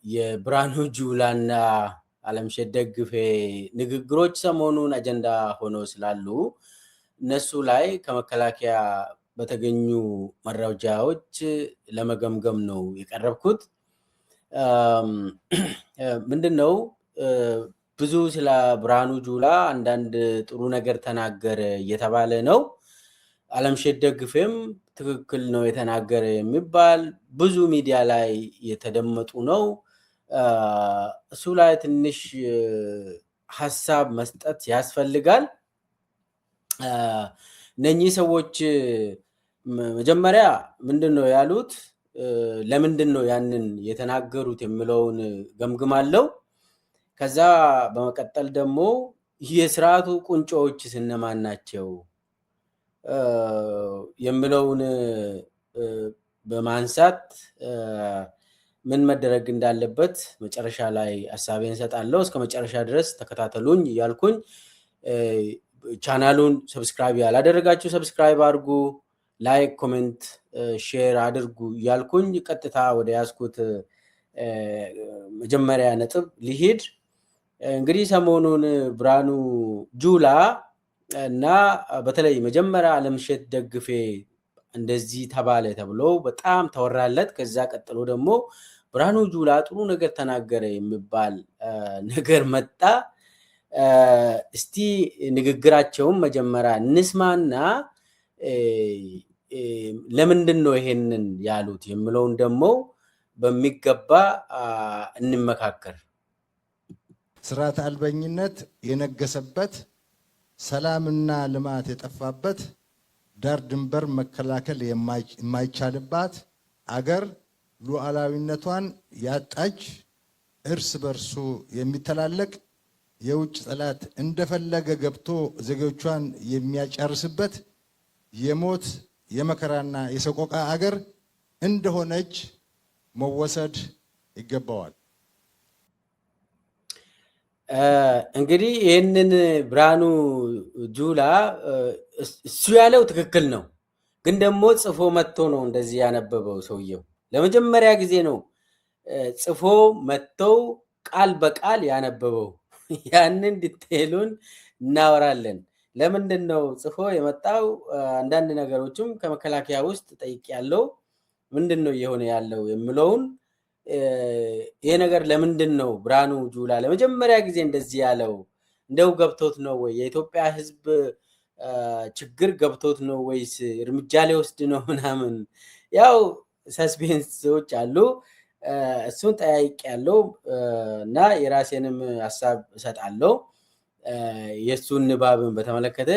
የብርሃኑ ጁላና አለምሸት ደግፌ ንግግሮች ሰሞኑን አጀንዳ ሆኖ ስላሉ እነሱ ላይ ከመከላከያ በተገኙ መረጃዎች ለመገምገም ነው የቀረብኩት። ምንድነው ብዙ ስለ ብርሃኑ ጁላ አንዳንድ ጥሩ ነገር ተናገረ እየተባለ ነው። አለምሸት ደግፌም ትክክል ነው የተናገረ የሚባል ብዙ ሚዲያ ላይ የተደመጡ ነው። እሱ ላይ ትንሽ ሐሳብ መስጠት ያስፈልጋል። እነኚህ ሰዎች መጀመሪያ ምንድነው ያሉት፣ ለምንድነው ያንን የተናገሩት የሚለውን ገምግማለሁ። ከዛ በመቀጠል ደግሞ የስርዓቱ ቁንጮዎች እነማን ናቸው የሚለውን በማንሳት ምን መደረግ እንዳለበት መጨረሻ ላይ ሐሳቤን ሰጣለሁ። እስከ መጨረሻ ድረስ ተከታተሉኝ እያልኩኝ ቻናሉን ሰብስክራይብ ያላደረጋችሁ ሰብስክራይብ አድርጉ፣ ላይክ፣ ኮሜንት፣ ሼር አድርጉ እያልኩኝ ቀጥታ ወደ ያስኩት መጀመሪያ ነጥብ ሊሄድ። እንግዲህ ሰሞኑን ብርሃኑ ጁላ እና በተለይ መጀመሪያ አለምሸት ደግፌ እንደዚህ ተባለ ተብሎ በጣም ተወራለት። ከዛ ቀጥሎ ደግሞ ብርሃኑ ጁላ ጥሩ ነገር ተናገረ የሚባል ነገር መጣ። እስቲ ንግግራቸውን መጀመሪያ እንስማና ለምንድን ነው ይሄንን ያሉት የሚለውን ደግሞ በሚገባ እንመካከር። ስርዓተ አልበኝነት የነገሰበት፣ ሰላምና ልማት የጠፋበት፣ ዳር ድንበር መከላከል የማይቻልባት አገር ሉዓላዊነቷን ያጣች፣ እርስ በርሱ የሚተላለቅ የውጭ ጠላት እንደፈለገ ገብቶ ዜጎቿን የሚያጨርስበት የሞት የመከራና የሰቆቃ አገር እንደሆነች መወሰድ ይገባዋል። እንግዲህ ይህንን ብርሃኑ ጁላ እሱ ያለው ትክክል ነው፣ ግን ደግሞ ጽፎ መጥቶ ነው እንደዚህ ያነበበው። ሰውየው ለመጀመሪያ ጊዜ ነው ጽፎ መጥተው ቃል በቃል ያነበበው። ያንን ዲቴሉን እናወራለን። ለምንድን ነው ጽፎ የመጣው? አንዳንድ ነገሮችም ከመከላከያ ውስጥ ጠይቄያለሁ። ምንድን ነው እየሆነ ያለው የሚለውን ይሄ ነገር ለምንድን ነው ብርሃኑ ጁላ ለመጀመሪያ ጊዜ እንደዚህ ያለው? እንደው ገብቶት ነው ወይ? የኢትዮጵያ ሕዝብ ችግር ገብቶት ነው ወይስ እርምጃ ሊወስድ ነው ምናምን? ያው ሰስፔንሶች አሉ። እሱን ጠያይቄያለሁ እና የራሴንም ሐሳብ እሰጣለሁ የእሱን ንባብን በተመለከተ።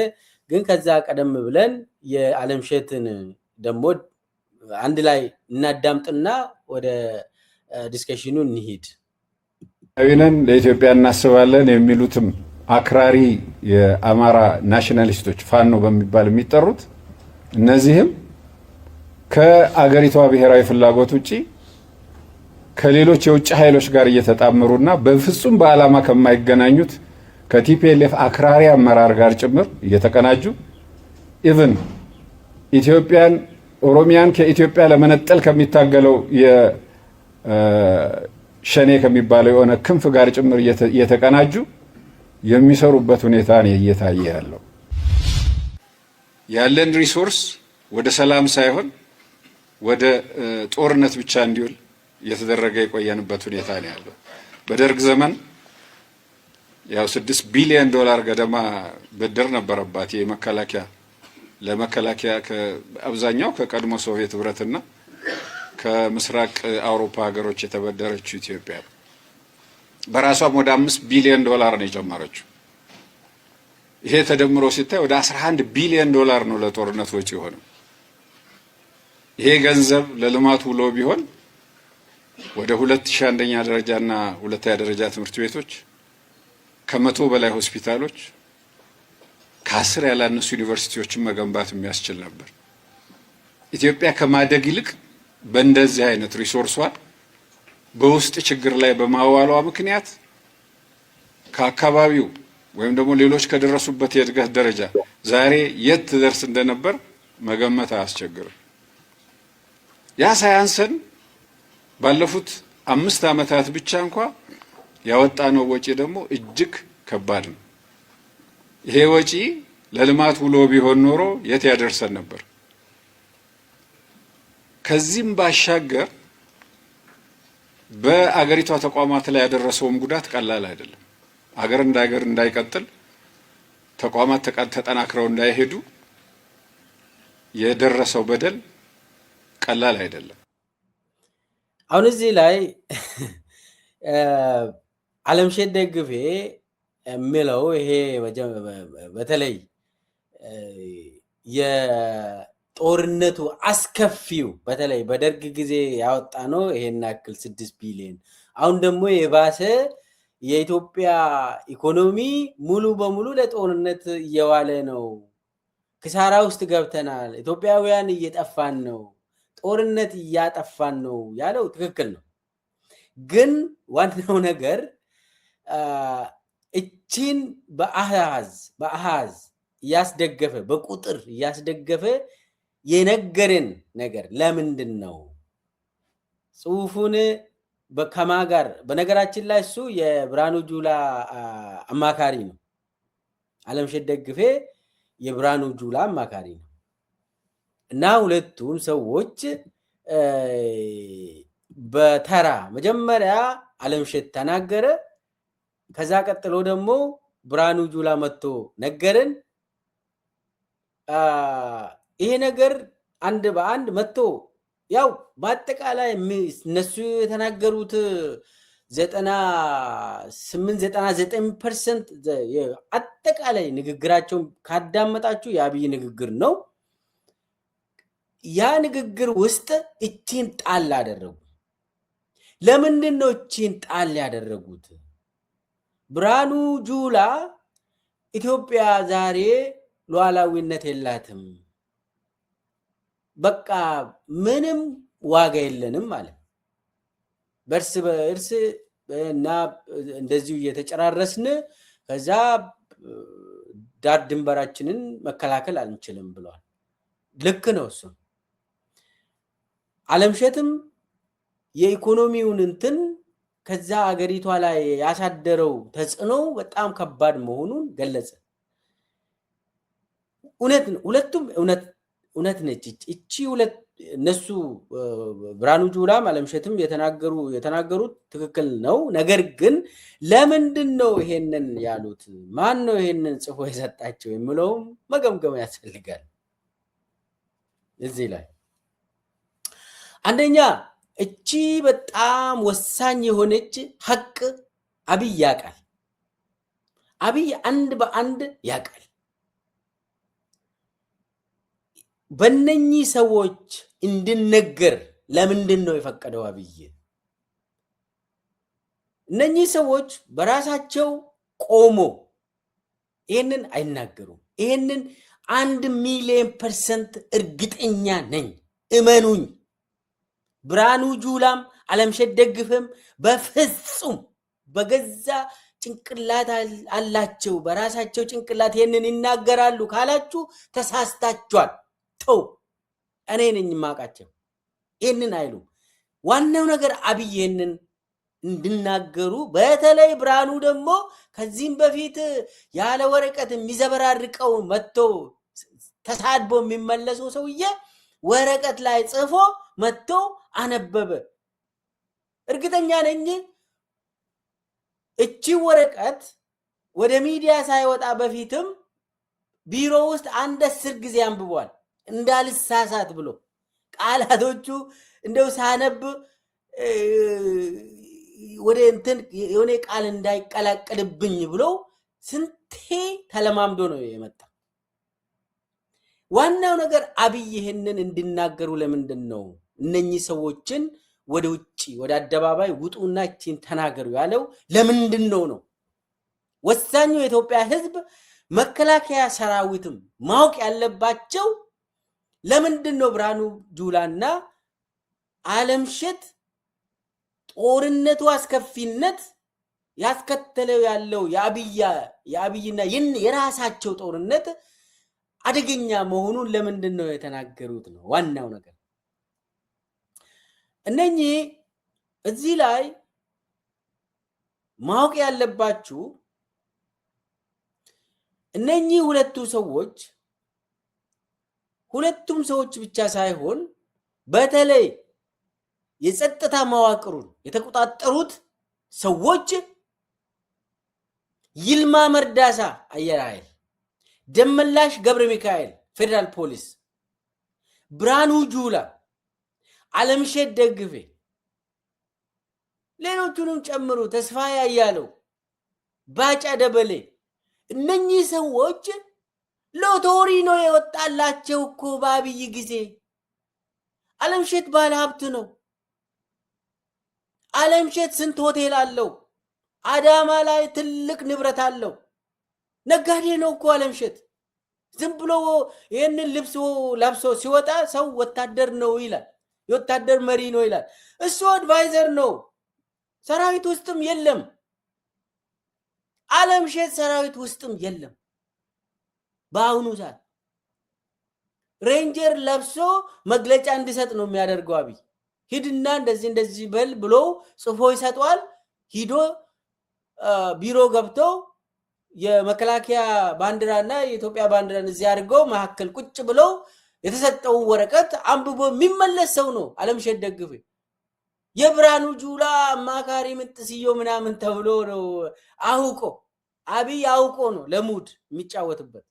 ግን ከዛ ቀደም ብለን የአለምሸትን ደግሞ አንድ ላይ እናዳምጥና ወደ ዲስከሽኑ እንሂድ። አዊነን ለኢትዮጵያ እናስባለን የሚሉትም አክራሪ የአማራ ናሽናሊስቶች ፋኖ በሚባል የሚጠሩት እነዚህም ከአገሪቷ ብሔራዊ ፍላጎት ውጪ ከሌሎች የውጭ ኃይሎች ጋር እየተጣመሩና በፍጹም በዓላማ ከማይገናኙት ከቲፒኤልኤፍ አክራሪ አመራር ጋር ጭምር እየተቀናጁ ኢቭን ኢትዮጵያን ኦሮሚያን ከኢትዮጵያ ለመነጠል ከሚታገለው የሸኔ ከሚባለው የሆነ ክንፍ ጋር ጭምር እየተቀናጁ የሚሰሩበት ሁኔታ ነው እየታየ ያለው። ያለን ሪሶርስ ወደ ሰላም ሳይሆን ወደ ጦርነት ብቻ እንዲውል እየተደረገ የቆየንበት ሁኔታ ነው ያለው። በደርግ ዘመን ያው 6 ቢሊዮን ዶላር ገደማ ብድር ነበረባት የመከላከያ ለመከላከያ አብዛኛው ከቀድሞ ሶቪየት ህብረትና ከምስራቅ አውሮፓ ሀገሮች የተበደረችው ኢትዮጵያ በራሷም ወደ 5 ቢሊዮን ዶላር ነው የጨመረችው። ይሄ ተደምሮ ሲታይ ወደ 11 ቢሊዮን ዶላር ነው ለጦርነት ወጪ የሆነው። ይሄ ገንዘብ ለልማት ውሎ ቢሆን ወደ 2000 አንደኛ ደረጃና ሁለተኛ ደረጃ ትምህርት ቤቶች፣ ከ100 በላይ ሆስፒታሎች፣ ከ10 ያላነሱ ዩኒቨርሲቲዎችን መገንባት የሚያስችል ነበር። ኢትዮጵያ ከማደግ ይልቅ በእንደዚህ አይነት ሪሶርሷን በውስጥ ችግር ላይ በማዋሏ ምክንያት ከአካባቢው ወይም ደግሞ ሌሎች ከደረሱበት የእድገት ደረጃ ዛሬ የት ትደርስ እንደነበር መገመት አያስቸግርም። ያ ሳያንሰን ባለፉት 5 ዓመታት ብቻ እንኳን ያወጣነው ወጪ ደግሞ እጅግ ከባድ ነው። ይሄ ወጪ ለልማት ውሎ ቢሆን ኖሮ የት ያደርሰን ነበር? ከዚህም ባሻገር በአገሪቷ ተቋማት ላይ ያደረሰውም ጉዳት ቀላል አይደለም። አገር እንዳይቀጥል ተቋማት ተጠናክረው እንዳይሄዱ የደረሰው በደል ቀላል አይደለም። አሁን እዚህ ላይ ዓለምሸት ደግፌ የሚለው ይሄ በተለይ የጦርነቱ አስከፊው በተለይ በደርግ ጊዜ ያወጣ ነው ይሄን ያክል 6 ቢሊዮን። አሁን ደግሞ የባሰ የኢትዮጵያ ኢኮኖሚ ሙሉ በሙሉ ለጦርነት እየዋለ ነው። ክሳራ ውስጥ ገብተናል። ኢትዮጵያውያን እየጠፋን ነው። ጦርነት እያጠፋን ነው ያለው ትክክል ነው። ግን ዋናው ነገር እቺን በአሃዝ እያስደገፈ በቁጥር እያስደገፈ የነገረን ነገር ለምንድን ነው? ጽሁፉን ከማ ጋር በነገራችን ላይ እሱ የብርሃኑ ጁላ አማካሪ ነው። ዓለምሸት ደግፌ የብርሃኑ ጁላ አማካሪ ነው እና ሁለቱም ሰዎች በተራ መጀመሪያ ዓለምሸት ተናገረ። ከዛ ቀጥሎ ደግሞ ብርሃኑ ጁላ መጥቶ ነገረን። ይሄ ነገር አንድ በአንድ መጥቶ ያው በአጠቃላይ እነሱ የተናገሩት 98-99% አጠቃላይ ንግግራቸውን ካዳመጣችሁ የአብይ ንግግር ነው። ያ ንግግር ውስጥ እቺን ጣል አደረጉ። ለምንድን ነው እቺን ጣል ያደረጉት? ብርሃኑ ጁላ ኢትዮጵያ ዛሬ ሉዓላዊነት የላትም፣ በቃ ምንም ዋጋ የለንም ማለት በእርስ በእርስ እና እንደዚሁ እየተጨራረስን ከዛ ዳር ድንበራችንን መከላከል አንችልም ብለዋል። ልክ ነው እሱ። ዓለምሸትም የኢኮኖሚውን እንትን ከዛ አገሪቷ ላይ ያሳደረው ተጽዕኖ በጣም ከባድ መሆኑን ገለጸ። እውነት ነው፣ ሁለቱም እውነት ነች። እቺ ሁለት እነሱ ብርሃኑ ጁላም ዓለምሸትም የተናገሩት ትክክል ነው። ነገር ግን ለምንድን ነው ይሄንን ያሉት? ማን ነው ይሄንን ጽፎ የሰጣቸው የሚለውም መገምገም ያስፈልጋል። እዚህ ላይ አንደኛ እቺ በጣም ወሳኝ የሆነች ሀቅ አብይ ያውቃል። አብይ አንድ በአንድ ያውቃል። በእነኚህ ሰዎች እንድነገር ለምንድን ነው የፈቀደው አብይ? እነኚህ ሰዎች በራሳቸው ቆሞ ይህንን አይናገሩም። ይህንን 1,000,000% እርግጠኛ ነኝ፣ እመኑኝ። ብርሃኑ ጁላም ዓለምሸት ደግፌም በፍጹም በገዛ ጭንቅላት አላቸው፣ በራሳቸው ጭንቅላት ይህንን ይናገራሉ ካላችሁ ተሳስታችኋል። ተው፣ እኔ ነኝ የማውቃቸው። ይህንን አይሉም። ዋናው ነገር አብይ ይህንን እንድናገሩ፣ በተለይ ብርሃኑ ደግሞ ከዚህም በፊት ያለ ወረቀት የሚዘበራርቀው መጥቶ ተሳድቦ የሚመለሰው ሰውዬ ወረቀት ላይ ጽፎ መጥቶ አነበበ። እርግጠኛ ነኝ እቺ ወረቀት ወደ ሚዲያ ሳይወጣ በፊትም ቢሮ ውስጥ 10 ጊዜ አንብቧል እንዳልሳሳት ብሎ ቃላቶቹ እንደው ሳነብ ወደ እንትን የሆነ ቃል እንዳይቀላቀልብኝ ብሎ ስንቴ ተለማምዶ ነው የመጣ። ዋናው ነገር አብይ ይህንን እንዲናገሩ ለምንድን ነው እነኚህ ሰዎችን ወደ ውጪ ወደ አደባባይ ውጡና እቺን ተናገሩ ያለው ለምንድን ነው? ወሳኙ የኢትዮጵያ ሕዝብ መከላከያ ሰራዊትም ማወቅ ያለባቸው ለምንድን ነው ብርሃኑ ጁላና ዓለምሸት ጦርነቱ አስከፊነት ያስከተለው ያለው የአብይና የራሳቸው ጦርነት አደገኛ መሆኑን ለምንድን ነው የተናገሩት ነው ዋናው ነገር። እነኚህ እዚህ ላይ ማወቅ ያለባችሁ እነኚህ ሁለቱም ሰዎች ብቻ ሳይሆን በተለይ የጸጥታ መዋቅሩን የተቆጣጠሩት ሰዎች ይልማ መርዳሳ አየር ኃይል፣ ደመላሽ ገብረ ሚካኤል ፌደራል ፖሊስ፣ ብርሃኑ ጁላ፣ አለምሸት ደግፌ፣ ሌሎቹንም ጨምሩ፣ ተስፋዬ አያለው፣ ባጫ ደበሌ እነኚህ ሰዎች ሎተሪ ነው የወጣላቸው እኮ በአብይ ጊዜ። አለምሸት ባለ ሀብት ነው። አለምሸት ስንት ሆቴል አለው። አዳማ ላይ ትልቅ ንብረት አለው። ነጋዴ ነው እኮ አለምሸት። ዝም ብሎ ይህንን ልብስ ለብሶ ሲወጣ ሰው ወታደር ነው ይላል፣ የወታደር መሪ ነው ይላል። እሱ አድቫይዘር ነው፣ ሰራዊት ውስጥም የለም። አለምሸት ሰራዊት ውስጥም የለም። በአሁኑ ሰዓት ሬንጀር ለብሶ መግለጫ እንዲሰጥ ነው የሚያደርገው አብይ። ሂድና እንደዚህ በል ብሎ ጽፎ ይሰጧል። ሂዶ ቢሮ ገብቶ የመከላከያ ባንዲራና የኢትዮጵያ ባንዲራን እዚህ አድርገው መካከል ቁጭ ብሎ የተሰጠውን ወረቀት አንብቦ የሚመለስ ሰው ነው አለምሸት ደግፌ። የብርሃኑ ጁላ አማካሪ ምንጥስዮ ምናምን ተብሎ ነው አውቆ፣ አብይ አውቆ ነው ለሙድ የሚጫወትበት።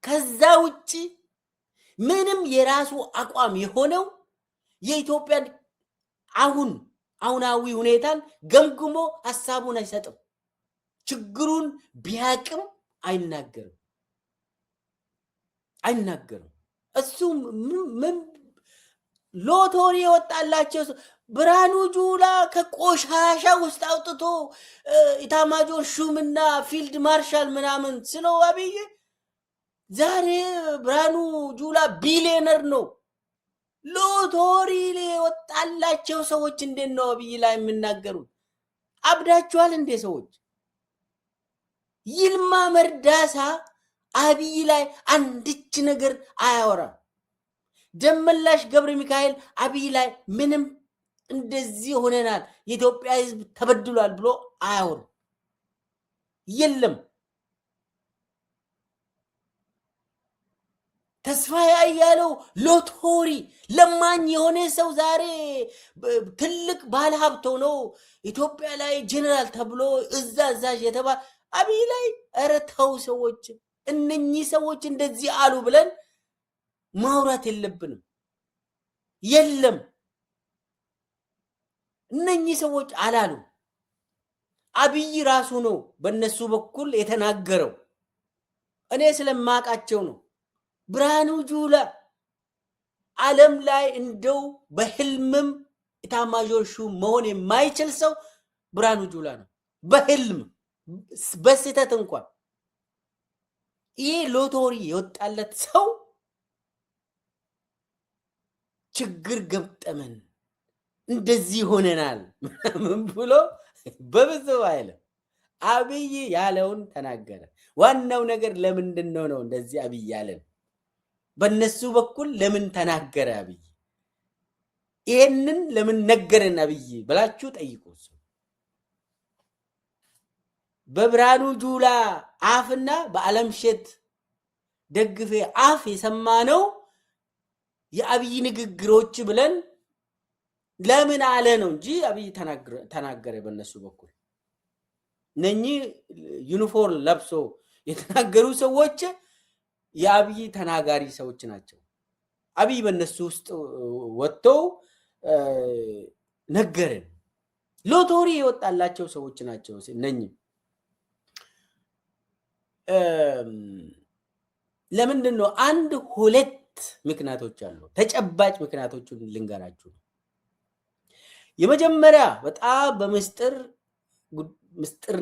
ከዛ ውጪ ምንም የራሱ አቋም የሆነው የኢትዮጵያ አሁናዊ ሁኔታን ገምግሞ ሐሳቡን አይሰጥም። ችግሩን ቢያቅም አይናገርም። እሱ ምን ሎተሪ የወጣላቸው ብርሃኑ ጁላ ከቆሻሻ ውስጥ አውጥቶ ኢታማጆር ሹምና ፊልድ ማርሻል ምናምን ስለው አብይ ዛሬ ብርሃኑ ጁላ ቢሊዮነር ነው። ሎተሪ የወጣላቸው ሰዎች እንዴት ነው አብይ ላይ የምናገሩት? አብዳችኋል እንዴ ሰዎች? ይልማ መርዳሳ አብይ ላይ አንድች ነገር አያወራም። ደመላሽ ገብረ ሚካኤል አብይ ላይ ምንም እንደዚህ ሆነናል፣ የኢትዮጵያ ሕዝብ ተበድሏል ብሎ አያወሩ። የለም። ተስፋዬ አያለው ሎተሪ ለማኝ የሆነ ሰው ዛሬ ትልቅ ባለሀብት ሆኖ ኢትዮጵያ ላይ ጀነራል ተብሎ እዛ አዛዥ የተባለ አብይ ላይ ኧረ ተው ሰዎች፣ እነኚህ ሰዎች እንደዚህ አሉ ብለን ማውራት የለብንም። የለም እነኚህ ሰዎች አላሉ። አብይ ራሱ ነው በእነሱ በኩል የተናገረው። እኔ ስለማቃቸው ነው። ብርሃኑ ጁላ ዓለም ላይ እንደው በህልምም ኢታማዦር ሹም መሆን የማይችል ሰው ብርሃኑ ጁላ ነው። በህልም በስህተት እንኳን ይህ ሎተሪ የወጣለት ሰው ችግር ገጠመን እንደዚህ ሆነናል ምን ብሎ በብዙ አይልም። አብይ ያለውን ተናገረ። ዋናው ነገር ለምንድን ነው እንደዚህ አብይ ያለን? በነሱ በኩል ለምን ተናገረ አብይ? ይሄንን ለምን ነገረን አብይ ብላችሁ ጠይቁ። በብርሃኑ ጁላ አፍና በአለምሸት ደግፌ አፍ የሰማነው የአብይ ንግግሮች ብለን ለምን አለ ነው እንጂ አብይ ተናገረ በነሱ በኩል። እነኚህ ዩኒፎርም ለብሶ የተናገሩ ሰዎች የአብይ ተናጋሪ ሰዎች ናቸው። አብይ በነሱ ውስጥ ወጥተው ነገረን። ሎተሪ የወጣላቸው ሰዎች ናቸው እነኚህ። ለምንድን ነው? አንድ ሁለት ምክንያቶች አሉ። ተጨባጭ ምክንያቶቹን ልንገራችሁ። የመጀመሪያ በጣም በምስጢር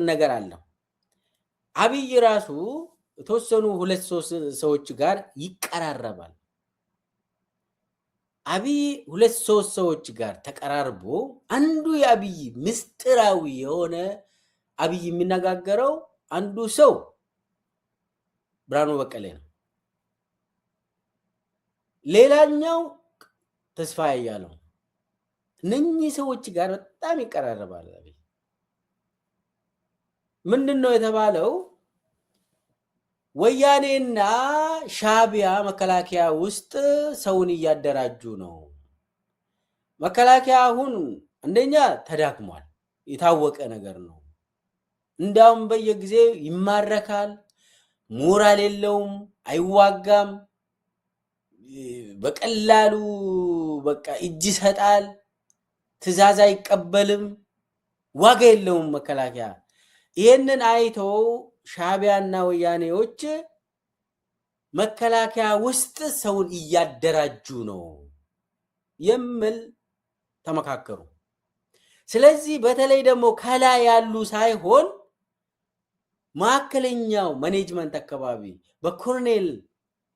ነገር አለው። አብይ ራሱ የተወሰኑ ሁለት ሶስት ሰዎች ጋር ይቀራረባል። አብይ ሁለት ሶስት ሰዎች ጋር ተቀራርቦ አንዱ የአብይ ምስጢራዊ የሆነ አብይ የሚነጋገረው አንዱ ሰው ብርሃኑ በቀለ ነው። ሌላኛው ተስፋዬ አያለው፣ እነኚህ ሰዎች ጋር በጣም ይቀራረባል። ምንድነው የተባለው? ወያኔና ሻቢያ መከላከያ ውስጥ ሰውን እያደራጁ ነው። መከላከያ አሁን አንደኛ ተዳክሟል፣ የታወቀ ነገር ነው። እንዳውም በየጊዜው ይማረካል፣ ሞራል የለውም፣ አይዋጋም፣ በቀላሉ በቃ እጅ ይሰጣል፣ ትዕዛዝ አይቀበልም፣ ዋጋ የለውም መከላከያ። ይሄንን አይተው ሻቢያና ወያኔዎች መከላከያ ውስጥ ሰውን እያደራጁ ነው የሚል ተመካከሩ። ስለዚህ በተለይ ደግሞ ከላይ ያሉ ሳይሆን ማዕከለኛው ማኔጅመንት አካባቢ በኮሎኔል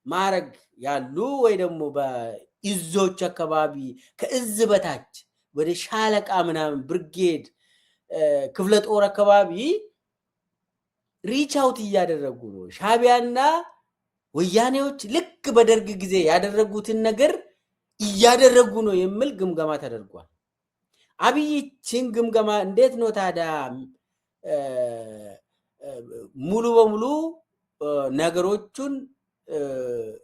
ማዕረግ ያሉ ወይ ደግሞ በእዞች አካባቢ ከእዝ በታች ወደ ሻለቃ ምናምን ብርጌድ ክፍለ ጦር አካባቢ ሪች አውት እያደረጉ ነው። ሻቢያና ወያኔዎች ልክ በደርግ ጊዜ ያደረጉትን ነገር እያደረጉ ነው የሚል ግምገማ ተደርጓል። አብይችን ግምገማ እንዴት ነው ታዲያ ሙሉ በሙሉ ነገሮቹን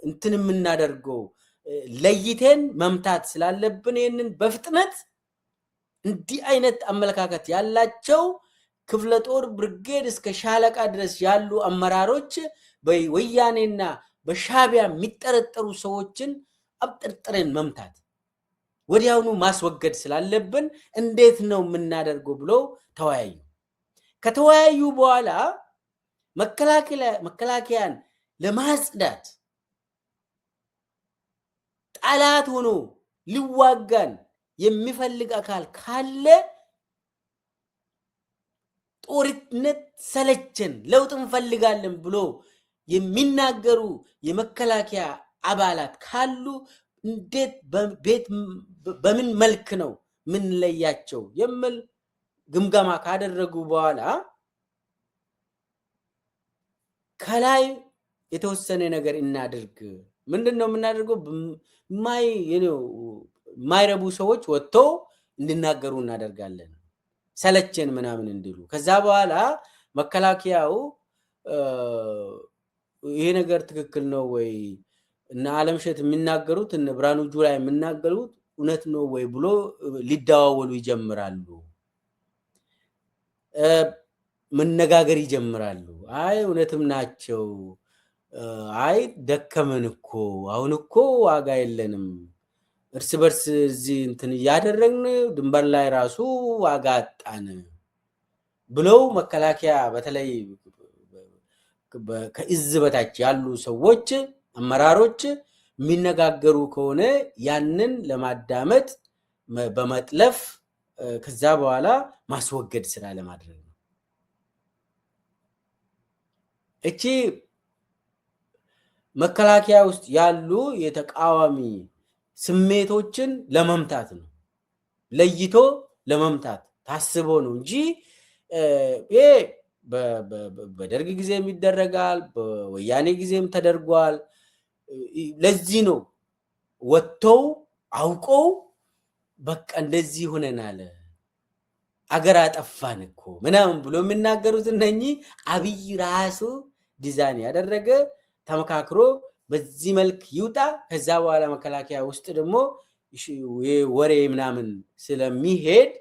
እንትን የምናደርገው? ለይተን መምታት ስላለብን ይህንን በፍጥነት እንዲህ አይነት አመለካከት ያላቸው ክፍለ ጦር ብርጌድ እስከ ሻለቃ ድረስ ያሉ አመራሮች በወያኔና በሻቢያ የሚጠረጠሩ ሰዎችን አብጠርጥረን መምታት ወዲያውኑ ማስወገድ ስላለብን እንዴት ነው የምናደርገው ብሎ ተወያዩ። ከተወያዩ በኋላ መከላከያን ለማጽዳት ጠላት ሆኖ ሊዋጋን የሚፈልግ አካል ካለ ጦርነት ሰለቸን፣ ለውጥ እንፈልጋለን ብሎ የሚናገሩ የመከላከያ አባላት ካሉ እንዴት በምን መልክ ነው ምን ለያቸው የሚል ግምገማ ካደረጉ በኋላ ከላይ የተወሰነ ነገር እናድርግ። ምንድነው የምናደርገው? የማይረቡ ሰዎች ወጥተው እንዲናገሩ እናደርጋለን፣ ሰለቸን ምናምን እንዲሉ። ከዛ በኋላ መከላከያው ይሄ ነገር ትክክል ነው ወይ እና አለምሸት የሚናገሩት እነ ብርሃኑ ጁላ የሚናገሩት እውነት ነው ወይ ብሎ ሊደዋወሉ ይጀምራሉ፣ መነጋገር ይጀምራሉ። አይ እውነትም ናቸው፣ አይ ደከመን እኮ አሁን እኮ ዋጋ የለንም፣ እርስ በርስ እዚህ እንትን እያደረግን ድንበር ላይ ራሱ ዋጋ አጣን ብለው መከላከያ በተለይ ከእዝ በታች ያሉ ሰዎች አመራሮች የሚነጋገሩ ከሆነ ያንን ለማዳመጥ በመጥለፍ ከዛ በኋላ ማስወገድ ስራ ለማድረግ ነው። እቺ መከላከያ ውስጥ ያሉ የተቃዋሚ ስሜቶችን ለመምታት ነው፣ ለይቶ ለመምታት ታስቦ ነው እንጂ ይሄ በደርግ ጊዜም ይደረጋል፣ በወያኔ ጊዜም ተደርጓል። ለዚህ ነው ወጥተው አውቀው በቃ እንደዚህ ሆነናል፣ አገር አጠፋን እኮ ምናምን ብሎ የሚናገሩት እነኚህ አብይ ራሱ ዲዛይን ያደረገ ተመካክሮ በዚህ መልክ ይውጣ። ከዛ በኋላ መከላከያ ውስጥ ደግሞ ወሬ ምናምን ስለሚሄድ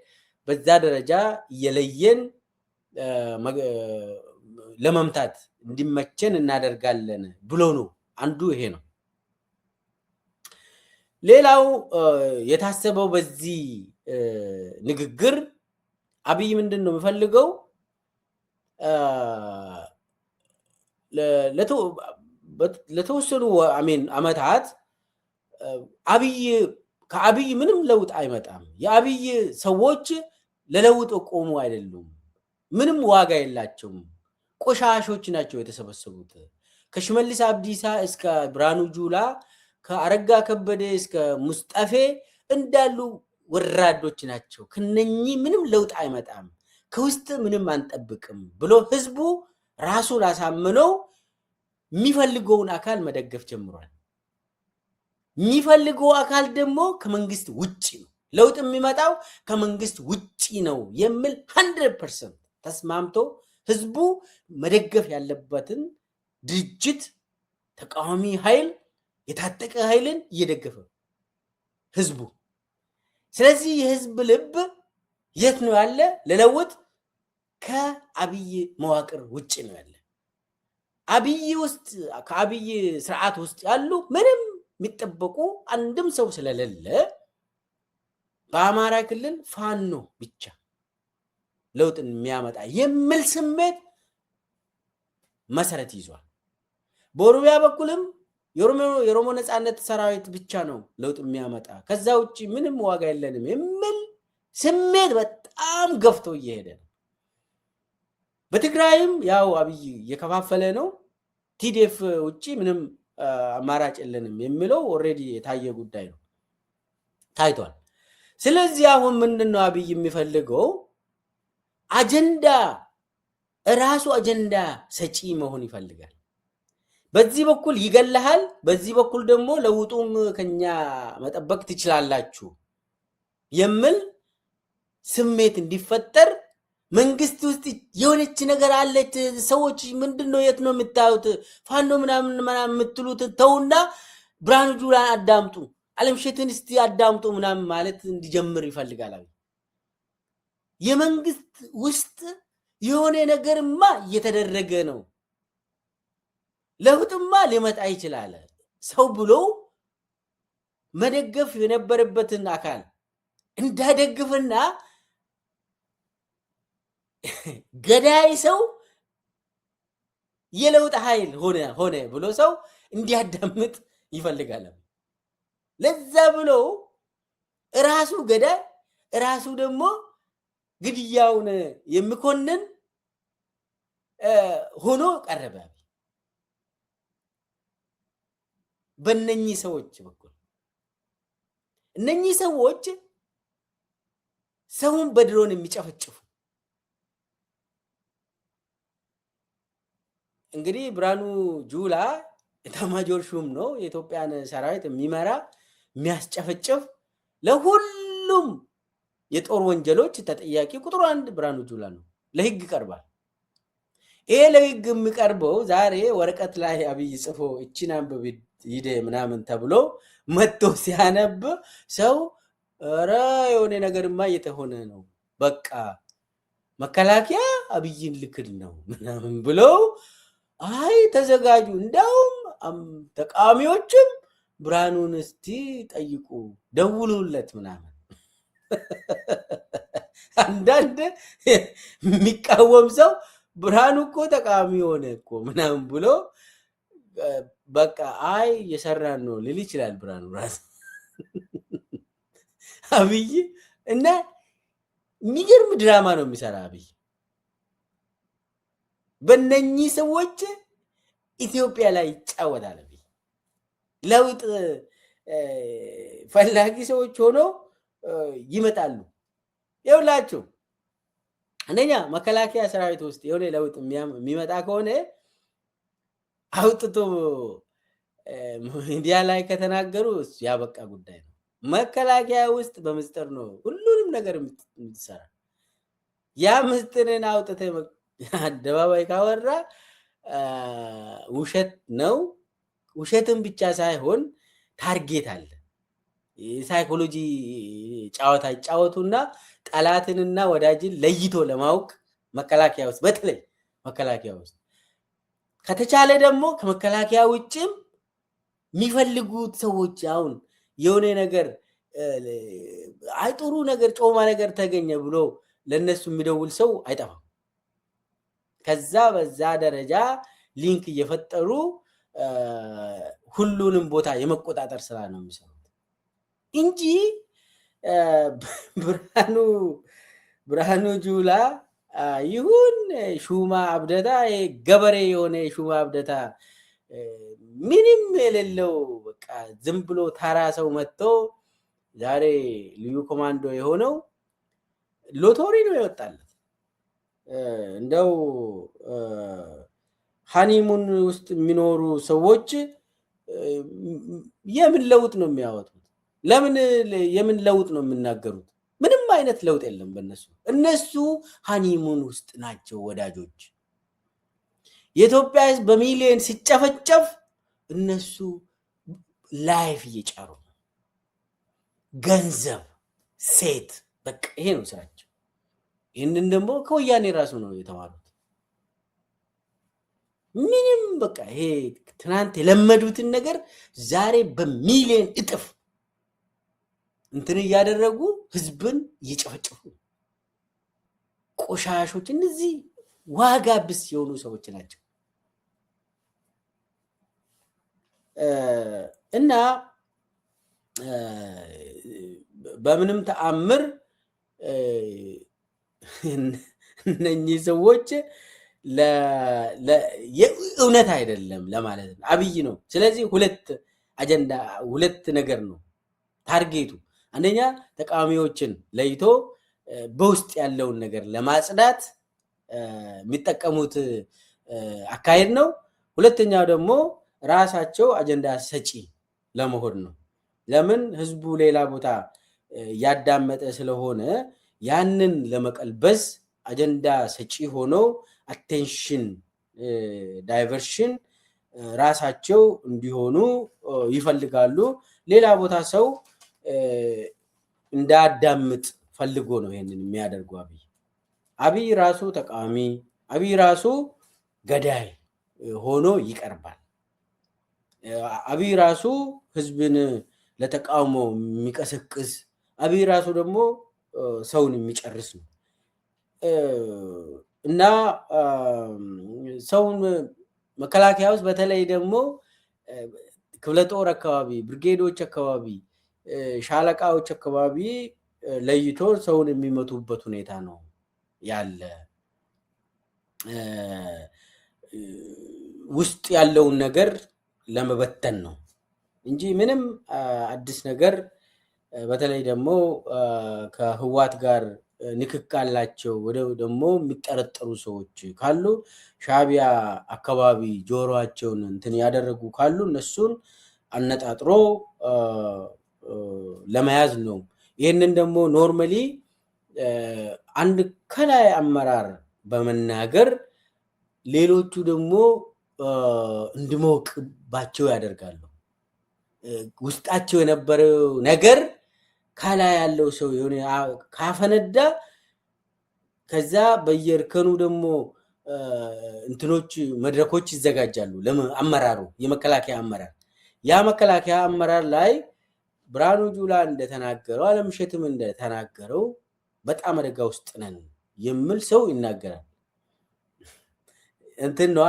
በዛ ደረጃ እየለየን ለመምታት እንዲመቸን እናደርጋለን ብሎ ነው። አንዱ ይሄ ነው። ሌላው የታሰበው በዚህ ንግግር አብይ ምንድን ነው የሚፈልገው? ለተወሰኑ አመታት ከአብይ ምንም ለውጥ አይመጣም። የአብይ ሰዎች ለለውጥ ቆሙ አይደሉም፣ ምንም ዋጋ የላቸውም፣ ቆሻሾች ናቸው የተሰበሰቡት። ከሽመልስ አብዲሳ እስከ ብርሃኑ ጁላ፣ ከአረጋ ከበደ እስከ ሙስጠፌ እንዳሉ ወራዶች ናቸው። ከነኚህ ምንም ለውጥ አይመጣም፣ ከውስጥ ምንም አንጠብቅም ብሎ ህዝቡ ራሱን አሳምነው የሚፈልገውን አካል መደገፍ ጀምሯል። የሚፈልገው አካል ደግሞ ከመንግስት ውጪ ነው፣ ለውጥ የሚመጣው ከመንግስት ውጪ ነው የሚል 100% ተስማምቶ ህዝቡ መደገፍ ያለበትን ድርጅት ተቃዋሚ ኃይል የታጠቀ ኃይልን እየደገፈ ህዝቡ። ስለዚህ የህዝብ ልብ የት ነው ያለ? ለለውጥ ከአብይ መዋቅር ውጪ ነው ያለ። አብይ ውስጥ ከአብይ ስርዓት ውስጥ ያሉ ምንም የሚጠበቁ አንድም ሰው ስለሌለ በአማራ ክልል ፋኖ ብቻ ለውጥን የሚያመጣ የሚል ስሜት መሰረት ይዟል። በኦሮሚያ በኩልም የኦሮሞ ነጻነት ሰራዊት ብቻ ነው ለውጥ የሚያመጣ፣ ከዛ ውጪ ምንም ዋጋ የለንም የሚል ስሜት በጣም ገፍቶ እየሄደ ነው። በትግራይም ያው አብይ እየከፋፈለ ነው። ቲዲኤፍ ውጪ ምንም አማራጭ የለንም የሚለው ኦልሬዲ የታየ ጉዳይ ነው፣ ታይቷል። ስለዚህ አሁን ምንድነው አብይ የሚፈልገው? አጀንዳ ራሱ አጀንዳ ሰጪ መሆን ይፈልጋል። በዚህ በኩል ይገለሃል፣ በዚህ በኩል ደግሞ ለውጡም ከኛ መጠበቅ ትችላላችሁ የሚል ስሜት እንዲፈጠር መንግስት ውስጥ የሆነች ነገር አለች። ሰዎች ምንድነው የት ነው የምታዩት? ፋኖ ምናምን የምትሉት ተውና ብርሃኑ ጁላን አዳምጡ፣ አለምሸትን እስቲ አዳምጡ ምናምን ማለት እንዲጀምር ይፈልጋል። የመንግስት ውስጥ የሆነ ነገርማ እየተደረገ ነው፣ ለውጥማ ሊመጣ ይችላል። ሰው ብሎ መደገፍ የነበረበትን አካል እንዳይደግፍና ገዳይ ሰው የለውጥ ኃይል ሆነ ብሎ ሰው እንዲያዳምጥ ይፈልጋል። ለዛ ብሎ ራሱ ገዳይ ራሱ ደግሞ ግድያውን የሚኮንን ሆኖ ቀረበ። በእነኚህ ሰዎች በኩል እነኚህ ሰዎች ሰውን በድሮን የሚጨፈጭፉ እንግዲህ ብርሃኑ ጁላ ኤታማዦር ሹም ነው፣ የኢትዮጵያን ሰራዊት የሚመራ የሚያስጨፈጭፍ፣ ለሁሉም የጦር ወንጀሎች ተጠያቂ ቁጥር 1 ብርሃኑ ጁላ ነው። ለህግ ይቀርባል። ይሄ ለህግ የሚቀርበው ዛሬ ወረቀት ላይ አብይ ጽፎ እቺን አንብብ ይደ ምናምን ተብሎ መጥቶ ሲያነብ ሰው ኧረ የሆነ ነገርማ እየተሆነ ነው፣ በቃ መከላከያ አብይን ልክል ነው ምናምን ብሎ አይ ተዘጋጁ፣ እንደውም ተቃዋሚዎችም ብርሃኑን እስቲ ጠይቁ፣ ደውሉለት ምናምን አንዳንድ የሚቃወም ሰው ብርሃኑ እኮ ተቃዋሚ ሆነ እኮ ምናምን ብሎ በቃ አይ እየሰራን ነው ሊል ይችላል ብርሃኑ ራሱ። አብይ እና የሚገርም ድራማ ነው የሚሰራ አብይ። በእነኚህ ሰዎች ኢትዮጵያ ላይ ይጫወታል። አብይ ለውጥ ፈላጊ ሰዎች ሆነው ይመጣሉ። ይኸውላችሁ አንደኛ መከላከያ ሰራዊት ውስጥ የሆነ ለውጥ የሚመጣ ከሆነ አውጥቶ ሚዲያ ላይ ከተናገሩ ያበቃ ጉዳይ ነው። መከላከያ ውስጥ በምስጢር ነው ሁሉንም ነገር የምትሰራ። ያ ምስጢርን አውጥተ አደባባይ ካወራ ውሸት ነው። ውሸትን ብቻ ሳይሆን ታርጌት አለ። የሳይኮሎጂ ጨዋታ ይጫወቱና ጠላትንና ወዳጅን ለይቶ ለማወቅ መከላከያ ውስጥ በተለይ መከላከያ ውስጥ ከተቻለ ደግሞ ከመከላከያ ውጭም የሚፈልጉት ሰዎች አሁን የሆነ ነገር አይጥሩ ነገር ጮማ ነገር ተገኘ ብሎ ለነሱ የሚደውል ሰው አይጠፋም። ከዛ በዛ ደረጃ ሊንክ እየፈጠሩ ሁሉንም ቦታ የመቆጣጠር ስራ ነው የሚሰሩት እንጂ ብርሃኑ ጁላ ይሁን ሹማ አብደታ ገበሬ የሆነ ሹማ አብደታ ምንም የሌለው በቃ ዝም ብሎ ታራ ሰው መጥቶ ዛሬ ልዩ ኮማንዶ የሆነው ሎቶሪ ነው የወጣለት። እንደው ሃኒሙን ውስጥ የሚኖሩ ሰዎች የምን ለውጥ ነው የሚያወጡት? ለምን የምን ለውጥ ነው የሚናገሩት? ምንም አይነት ለውጥ የለም በእነሱ። እነሱ ሃኒሙን ውስጥ ናቸው ወዳጆች። የኢትዮጵያ ህዝብ በሚሊዮን ሲጨፈጨፍ እነሱ ላይፍ እየጫሩ ነው። ገንዘብ፣ ሴት፣ በቃ ይሄ ነው ስራቸው። ይህንን ደግሞ ከወያኔ ራሱ ነው የተማሩት። ምንም በቃ ይሄ ትናንት የለመዱትን ነገር ዛሬ በሚሊዮን እጥፍ እንትን እያደረጉ ህዝብን እየጨፈጨፉ ቆሻሾች፣ እነዚህ ዋጋ ብስ የሆኑ ሰዎች ናቸው። እና በምንም ተአምር እነኚህ ሰዎች የእውነት አይደለም ለማለት ነው። አብይ ነው። ስለዚህ ሁለት አጀንዳ፣ ሁለት ነገር ነው ታርጌቱ። አንደኛ ተቃዋሚዎችን ለይቶ በውስጥ ያለውን ነገር ለማጽዳት የሚጠቀሙት አካሄድ ነው። ሁለተኛው ደግሞ ራሳቸው አጀንዳ ሰጪ ለመሆን ነው። ለምን ህዝቡ ሌላ ቦታ ያዳመጠ ስለሆነ ያንን ለመቀልበስ አጀንዳ ሰጪ ሆኖ አቴንሽን ዳይቨርሽን ራሳቸው እንዲሆኑ ይፈልጋሉ። ሌላ ቦታ ሰው እንዳዳምጥ ፈልጎ ነው ይሄንን የሚያደርጉ። አብይ ራሱ ተቃዋሚ፣ አብይ ራሱ ገዳይ ሆኖ ይቀርባል። አብይ ራሱ ህዝብን ለተቃውሞ የሚቀሰቅስ፣ አብይ ራሱ ደግሞ ሰውን የሚጨርስ ነው እና ሰውን መከላከያ ውስጥ በተለይ ደግሞ ክፍለ ጦር አካባቢ፣ ብርጌዶች አካባቢ፣ ሻለቃዎች አካባቢ ለይቶ ሰውን የሚመቱበት ሁኔታ ነው ያለ። ውስጥ ያለውን ነገር ለመበተን ነው እንጂ ምንም አዲስ ነገር በተለይ ደግሞ ከህዋት ጋር ንክክ አላቸው ወደ ደግሞ የሚጠረጠሩ ሰዎች ካሉ ሻቢያ አካባቢ ጆሮአቸውን እንትን ያደረጉ ካሉ እነሱን አነጣጥሮ ለመያዝ ነው። ይህንን ደግሞ ኖርማሊ አንድ ከላይ አመራር በመናገር ሌሎቹ ደግሞ እንዲሞቅባቸው ያደርጋሉ። ውስጣቸው የነበረው ነገር ከላይ ያለው ሰው የሆነ ካፈነዳ ከዛ በየእርከኑ ደግሞ እንትኖች መድረኮች ይዘጋጃሉ። ለአመራሩ የመከላከያ አመራር ያ መከላከያ አመራር ላይ ብርሃኑ ጁላ እንደተናገረው አለምሸትም እንደተናገረው በጣም አደጋ ውስጥ ነን የሚል ሰው ይናገራል። እንትን ነው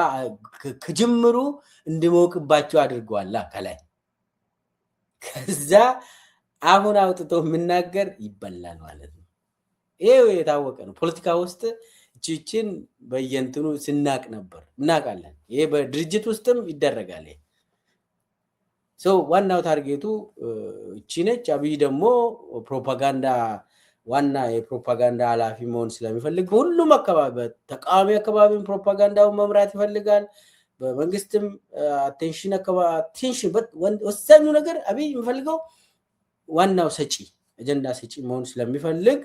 ከጅምሩ እንዲሞቅባቸው አድርገዋል ከላይ። ከዛ አሁን አውጥቶ የምናገር ይበላል ማለት ነው። ይሄው የታወቀ ነው። ፖለቲካ ውስጥ እቺችን በየንትኑ ስናቅ ነበር፣ እናውቃለን። ይሄ በድርጅት ውስጥም ይደረጋል። ሰው ዋናው ታርጌቱ እቺ ነች። አብይ ደግሞ ፕሮፓጋንዳ ዋና የፕሮፓጋንዳ ኃላፊ መሆን ስለሚፈልግ ሁሉም አካባቢ ተቃዋሚ አካባቢም ፕሮፓጋንዳውን መምራት ይፈልጋል። በመንግስትም አቴንሽን ወሳኙ ነገር አብይ የሚፈልገው ዋናው ሰጪ አጀንዳ ሰጪ መሆን ስለሚፈልግ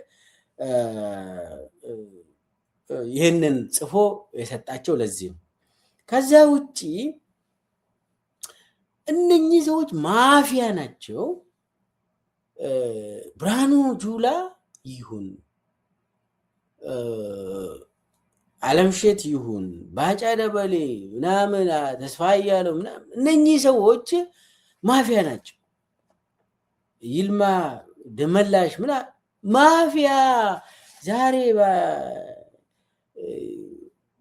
ይህንን ጽፎ የሰጣቸው ለዚህ ነው። ከዛ ውጪ እነኚህ ሰዎች ማፊያ ናቸው። ብርሃኑ ጁላ ይሁን አለምሸት ይሁን ባጫ ደበሌ ምናምን ተስፋ እያለው ምናምን እነኚህ ሰዎች ማፊያ ናቸው። ይልማ ደመላሽ ምናምን ማፊያ ዛሬ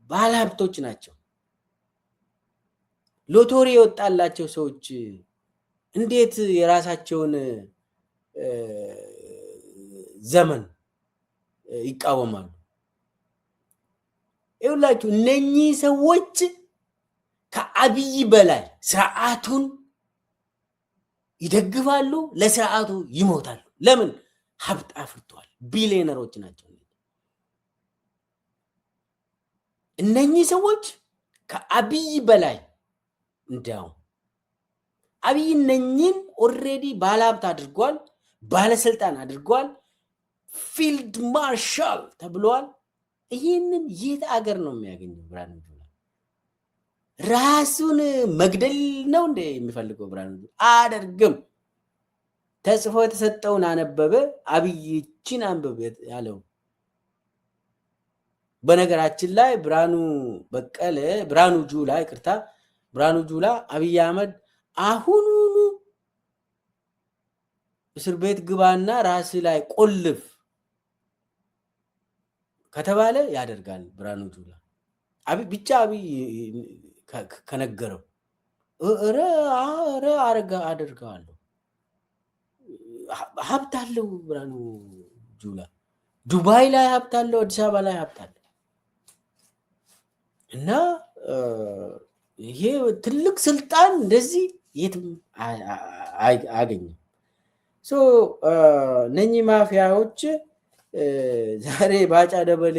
ባለሀብቶች ናቸው። ሎቶሪ የወጣላቸው ሰዎች እንዴት የራሳቸውን ዘመን ይቃወማሉ? ይኸውላችሁ እነኚህ ሰዎች ከአብይ በላይ ስርዓቱን ይደግፋሉ፣ ለስርዓቱ ይሞታሉ። ለምን? ሀብት አፍርተዋል። ቢሊዮነሮች ናቸው። እነኚህ ሰዎች ከአብይ በላይ እንዲያውም አብይ እነኝን ኦልሬዲ ባለሀብት አድርጓል፣ ባለስልጣን አድርጓል፣ ፊልድ ማርሻል ተብሏል። ይህንን የት አገር ነው የሚያገኘው ብርሃኑ ጁላ? ራሱን መግደል ነው እንደ የሚፈልገው ብርሃኑ ጁላ? አደርግም። ተጽፎ የተሰጠውን አነበበ። አብይችን አንብብ ያለው በነገራችን ላይ ብርሃኑ ጁላ አብይ አህመድ አሁኑኑ እስር ቤት ግባና ራስ ላይ ቆልፍ ከተባለ ያደርጋል። ብርሃኑ ጁላ አብይ ከነገረው አደርጋለሁ። ሀብት አለው ብርሃኑ ጁላ። ዱባይ ላይ ሀብት አለው፣ አዲስ አበባ ላይ ሀብት አለው። እና ይሄ ትልቅ ስልጣን እንደዚህ የትም አገኘም። እነኚህ ማፊያዎች ዛሬ ባጫ ደበሌ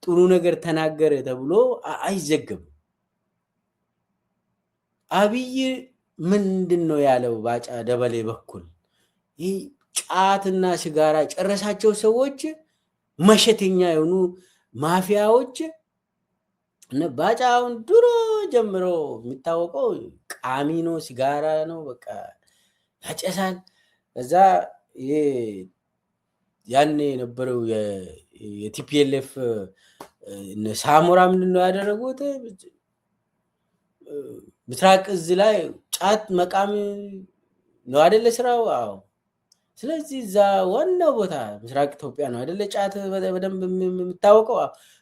ጥሩ ነገር ተናገረ ተብሎ አይዘገብም። አብይ ምንድን ነው ያለው? ባጫ ደበሌ በኩል ይህ ጫትና ሲጋራ ጨረሳቸው ሰዎች፣ መሸተኛ የሆኑ ማፊያዎች ባጫውን ድሮ ጀምሮ የሚታወቀው ቃሚ ነው፣ ሲጋራ ነው፣ በቃ ያጨሳል። እዛ ያኔ የነበረው የቲፒኤልኤፍ ሳሞራ ምንድን ነው ያደረጉት? ምስራቅ እዝ ላይ ጫት መቃም ነው አይደለ ስራው? አዎ። ስለዚህ እዛ ዋናው ቦታ ምስራቅ ኢትዮጵያ ነው አይደለ? ጫት በደንብ የሚታወቀው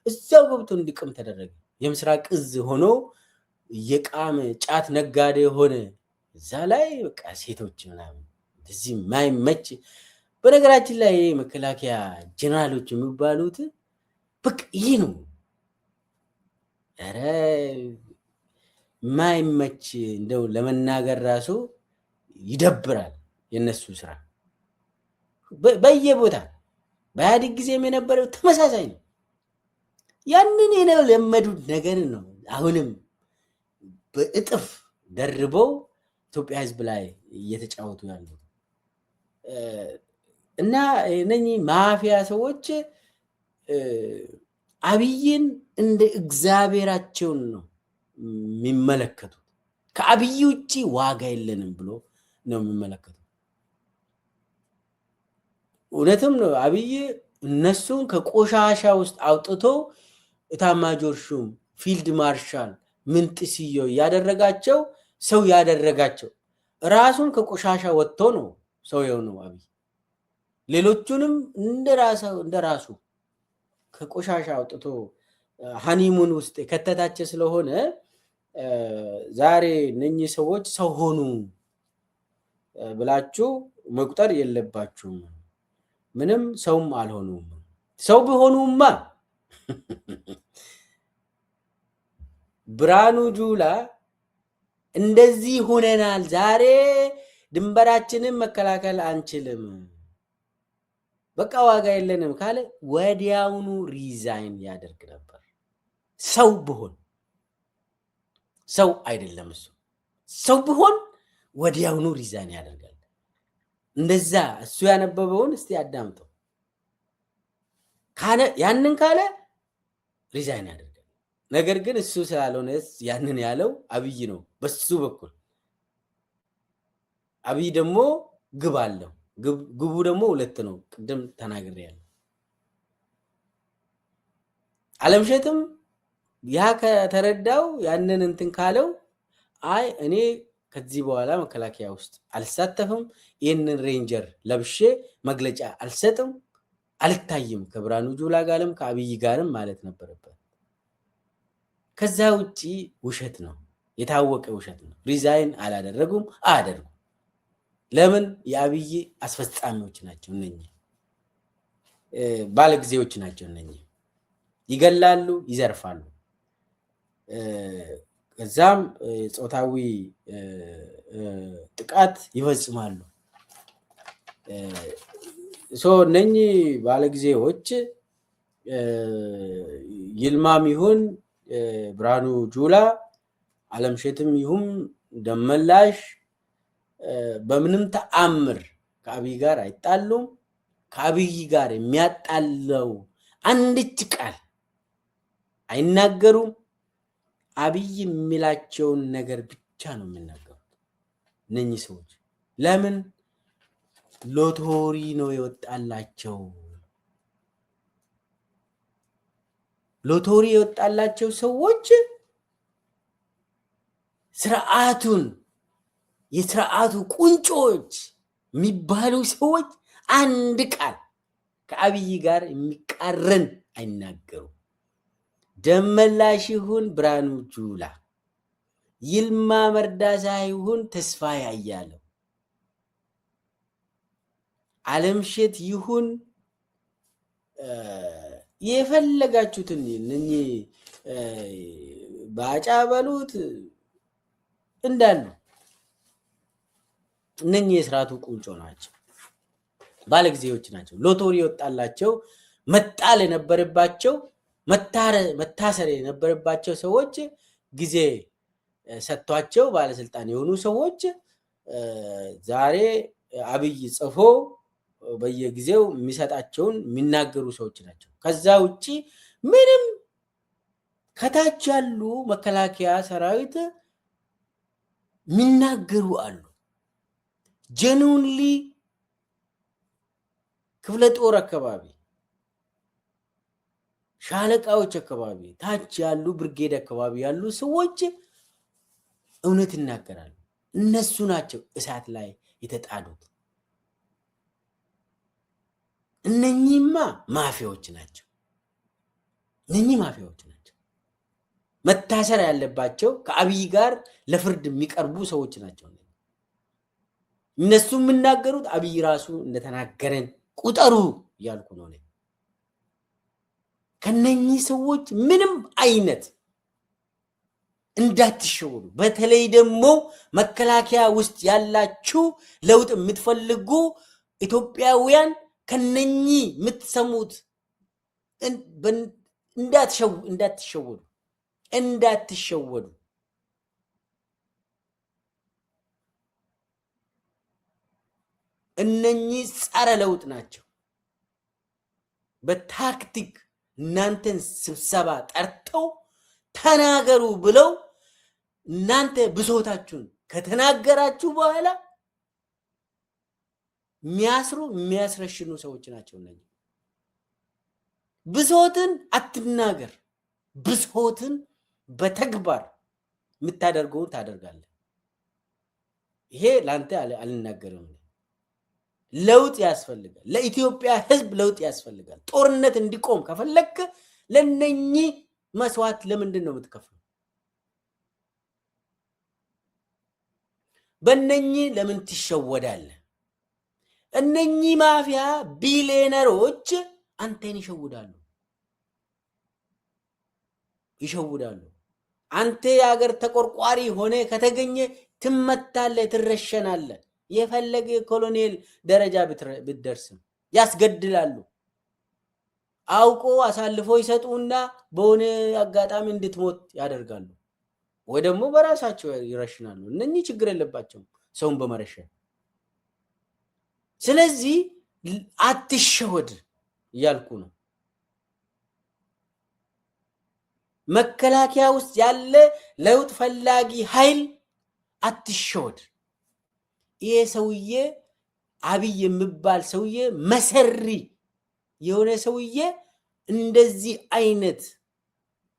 እዛው ገብቶ እንዲቅም ተደረገ። የምስራቅ እዝ ሆኖ የቃም ጫት ነጋዴ ሆነ። እዛ ላይ በቃ ሴቶች ምናምን እዚህ ማይመች። በነገራችን ላይ መከላከያ ጀነራሎች የሚባሉት በቃ ይህ ነው። ኧረ ማይመች እንደው ለመናገር ራሱ ይደብራል የነሱ ስራ። በየቦታ በኢህአዴግ ጊዜም የነበረው ተመሳሳይ ነው። ያንን የለመዱት ነገር ነው አሁንም በእጥፍ ደርበው ኢትዮጵያ ሕዝብ ላይ እየተጫወቱ ያሉ እና እነኚህ ማፊያ ሰዎች አብይን እንደ እግዚአብሔራቸውን ነው የሚመለከቱት። ከአብይ ውጭ ዋጋ የለንም ብሎ ነው የሚመለከቱት። እውነትም ነው። አብይ እነሱን ከቆሻሻ ውስጥ አውጥቶ ኤታማዦር ሹም፣ ፊልድ ማርሻል፣ ምንጥስዮ ያደረጋቸው ሰው ያደረጋቸው ራሱን ከቆሻሻ ወጥቶ ነው ሰው የሆነው አብይ። ሌሎቹንም እንደራሱ ከቆሻሻ አውጥቶ ሃኒሙን ውስጥ የከተታቸው ስለሆነ ዛሬ እነኚህ ሰዎች ሰው ሆኑ ብላችሁ መቁጠር የለባችሁም። ምንም ሰውም አልሆኑም። ሰው ቢሆኑማ ብርሃኑ ጁላ እንደዚህ ሆነናል፣ ዛሬ ድንበራችንን መከላከል አንችልም፣ በቃ ዋጋ የለንም ካለ ወዲያውኑ ሪዛይን ያደርግ ነበር። ሰው ቢሆን ሰው አይደለም እሱ። ሰው ቢሆን ወዲያውኑ ሪዛይን ያደርጋል። እንደዛ እሱ ያነበበውን እስቲ አዳምጠው። ያንን ካለ ሪዛይን ያደርጋል። ነገር ግን እሱ ስላልሆነ ያንን ያለው አብይ ነው። በሱ በኩል አብይ ደግሞ ግብ አለው። ግቡ ደግሞ ሁለት ነው። ቅድም ተናግሬያለሁ። አለምሸትም ያ ከተረዳው ያንን እንትን ካለው አይ እኔ ከዚህ በኋላ መከላከያ ውስጥ አልሳተፍም፣ ይህንን ሬንጀር ለብሼ መግለጫ አልሰጥም፣ አልታይም ከብርሃኑ ጁላ ጋርም ከአብይ ጋርም ማለት ነበረበት። ከዛ ውጪ ውሸት ነው፣ የታወቀ ውሸት ነው። ሪዛይን አላደረጉም፣ አያደርጉም። ለምን? የአብይ አስፈጻሚዎች ናቸው እነኚህ፣ ባለጊዜዎች ናቸው እነኚህ። ይገላሉ፣ ይዘርፋሉ። ከዛም ጾታዊ ጥቃት ይፈጽማሉ። እነኚህ ባለጊዜዎች ይልማም ይሁን ብርሃኑ ጁላ፣ አለምሸትም ይሁን ደመላሽ በምንም ተአምር ከአብይ ጋር አይጣሉም። ከአብይ ጋር የሚያጣለው አንድች ቃል አይናገሩም። አብይ የሚላቸውን ነገር ብቻ ነው የሚናገሩት እነኚህ ሰዎች። ለምን? ሎቶሪ ነው የወጣላቸው። ሎቶሪ የወጣላቸው ሰዎች ስርዓቱን የስርዓቱ ቁንጮች የሚባሉ ሰዎች አንድ ቃል ከአብይ ጋር የሚቃረን አይናገሩም። ደመላሽ ይሁን ብርሃኑ ጁላ፣ ይልማ መርዳሳ ይሁን ተስፋዬ አያሌው፣ አለምሸት ይሁን የፈለጋችሁትን እነኚህ ባጫ በሉት እንዳሉ እነኚህ የስርዓቱ ቁንጮ ናቸው፣ ባለጊዜዎች ናቸው። ሎቶሪ የወጣላቸው መጣል የነበረባቸው መታሰር የነበረባቸው ሰዎች ጊዜ ሰጥቷቸው ባለስልጣን የሆኑ ሰዎች ዛሬ አብይ ጽፎ በየጊዜው የሚሰጣቸውን የሚናገሩ ሰዎች ናቸው። ከዛ ውጪ ምንም ከታች ያሉ መከላከያ ሰራዊት የሚናገሩ አሉ። ጀኑንሊ ክፍለ ጦር አካባቢ፣ ሻለቃዎች አካባቢ፣ ታች ያሉ ብርጌድ አካባቢ ያሉ ሰዎች እውነት ይናገራሉ። እነሱ ናቸው እሳት ላይ የተጣዱት። እነኚህማ ማፊያዎች ናቸው። እነኚህ ማፊያዎች ናቸው። መታሰር ያለባቸው ከአብይ ጋር ለፍርድ የሚቀርቡ ሰዎች ናቸው። እነሱ የሚናገሩት አብይ ራሱ እንደተናገረን ቁጠሩ እያልኩ ነው። ከነኚህ ሰዎች ምንም አይነት እንዳትሸወዱ። በተለይ ደግሞ መከላከያ ውስጥ ያላችሁ ለውጥ የምትፈልጉ ኢትዮጵያውያን ከነኚህ የምትሰሙት እንዳትሸወዱ። እነኚህ ጸረ ለውጥ ናቸው። በታክቲክ እናንተን ስብሰባ ጠርተው ተናገሩ ብለው እናንተ ብሶታችሁን ከተናገራችሁ በኋላ የሚያስረሽኑ ሰዎች ናቸው። እነኚህ ብሶትን አትናገር፣ ብሶትን በተግባር የምታደርገውን ታደርጋለህ። ይሄ ላንተ አልናገርም። ለውጥ ያስፈልጋል። ለኢትዮጵያ ሕዝብ ለውጥ ያስፈልጋል። ጦርነት እንዲቆም ከፈለክ ለነኚህ መስዋዕት ለምንድን ነው የምትከፍለው? በነኚህ ለምን ትሸወዳለህ? እነኚህ ማፊያ ቢሊዮነሮች አንተን ይሸውዳሉ። አንተ የሀገር ተቆርቋሪ ሆነ ከተገኘ ትመታለህ፣ ትረሸናለህ። የፈለገ ኮሎኔል ደረጃ ብትደርስም ያስገድላሉ። አውቆ አሳልፎ ይሰጡና በሆነ አጋጣሚ እንድትሞት ያደርጋሉ፣ ወይ ደግሞ በራሳቸው ይረሽናሉ። እነኚህ ችግር የለባቸውም ሰውን በመረሸን። ስለዚህ አትሸወድ እያልኩ ነው። መከላከያ ውስጥ ያለ ለውጥ ፈላጊ ኃይል አትሸወድ። ይሄ ሰውዬ አብይ የሚባል ሰውዬ መሰሪ የሆነ ሰውዬ እንደዚህ አይነት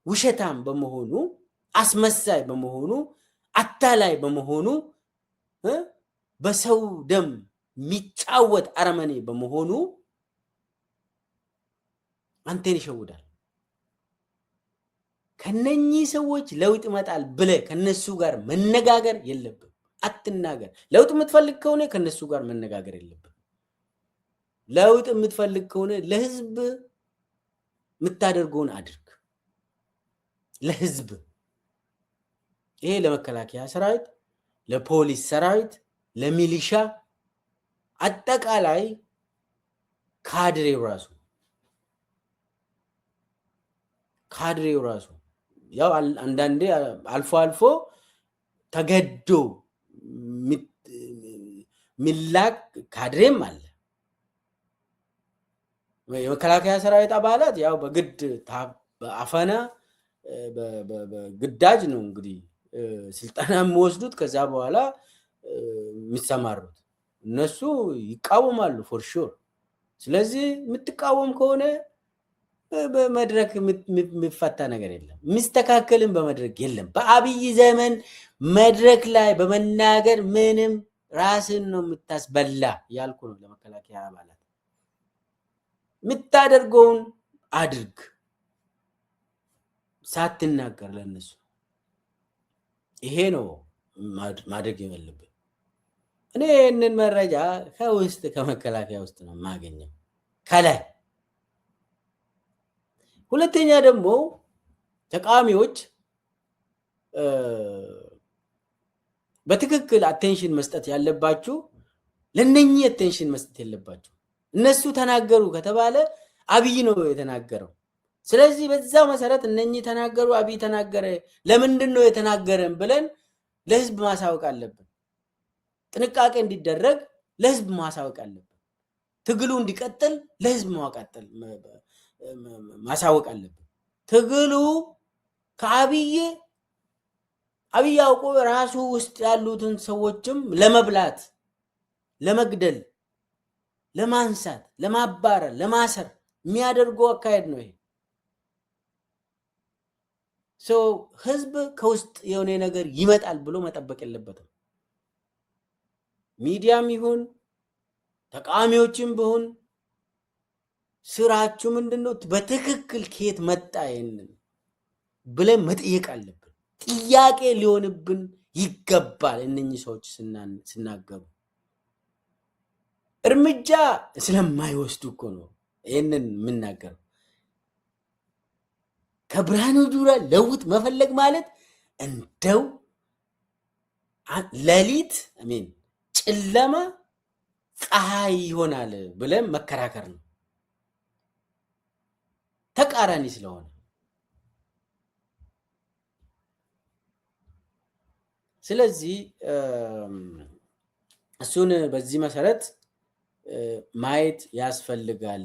ውሸታም በመሆኑ፣ አስመሳይ በመሆኑ፣ አታላይ በመሆኑ፣ በሰው ደም የሚጫወት አረመኔ በመሆኑ አንተን ይሸውዳል። ከነኚህ ሰዎች ለውጥ ይመጣል ብለህ ከነሱ ጋር መነጋገር የለብም። አትናገር። ለውጥ የምትፈልግ ከሆነ ከነሱ ጋር መነጋገር የለብም። ለውጥ የምትፈልግ ከሆነ ለህዝብ የምታደርገውን አድርግ። ለህዝብ ይሄ ለመከላከያ ሰራዊት፣ ለፖሊስ ሰራዊት፣ ለሚሊሻ አጠቃላይ ካድሬው ራሱ ያው አንዳንዴ አልፎ አልፎ ተገዶ ሚላክ ካድሬም አለ። የመከላከያ ሰራዊት አባላት ያው በግድ በአፈና በግዳጅ ነው እንግዲህ ስልጠና የሚወስዱት ከዛ በኋላ የሚሰማሩት እነሱ ይቃወማሉ ፎር ሹር። ስለዚህ የምትቃወም ከሆነ በመድረክ የሚፈታ ነገር የለም፣ የሚስተካከልም በመድረክ የለም። በአብይ ዘመን መድረክ ላይ በመናገር ምንም ራስን ነው የምታስበላ ያልኩ ነው ለመከላከያ አባላት። የምታደርገውን አድርግ ሳትናገር ለነሱ። ይሄ ነው ማድረግ ያለብን። እኔ ይህንን መረጃ ከውስጥ ከመከላከያ ውስጥ ነው የማገኘው ከላይ። ሁለተኛ ደግሞ ተቃዋሚዎች በትክክል አቴንሽን መስጠት ያለባችሁ ለነኚህ አቴንሽን መስጠት የለባችሁ። እነሱ ተናገሩ ከተባለ አብይ ነው የተናገረው። ስለዚህ በዛ መሰረት እነኚህ ተናገሩ፣ አብይ ተናገረ፣ ለምንድን ነው የተናገረን ብለን ለህዝብ ማሳወቅ አለብን። ጥንቃቄ እንዲደረግ ለህዝብ ማሳወቅ አለብን። ትግሉ እንዲቀጥል ለህዝብ ማሳወቅ አለብን። ትግሉ ከአብይ አውቆ ራሱ ውስጥ ያሉትን ሰዎችም ለመብላት፣ ለመግደል፣ ለማንሳት፣ ለማባረር፣ ለማሰር የሚያደርገው አካሄድ ነው ይሄ። ህዝብ ከውስጥ የሆነ ነገር ይመጣል ብሎ መጠበቅ የለበትም። ሚዲያም ይሁን ተቃዋሚዎችም ቢሆን ስራችሁ ምንድነው? በትክክል ከየት መጣ ይሄንን ብለን መጠየቅ አለብን። ጥያቄ ሊሆንብን ይገባል። እነኚህ ሰዎች ሲናገሩ እርምጃ ስለማይወስዱ እኮ ነው ይሄንን የምናገረው። ከብርሃኑ ጁላ ለውጥ መፈለግ ማለት እንደው ሌሊት ጨለማ ፀሐይ ይሆናል ብለን መከራከር ነው፣ ተቃራኒ ስለሆነ። ስለዚህ እሱን በዚህ መሰረት ማየት ያስፈልጋል።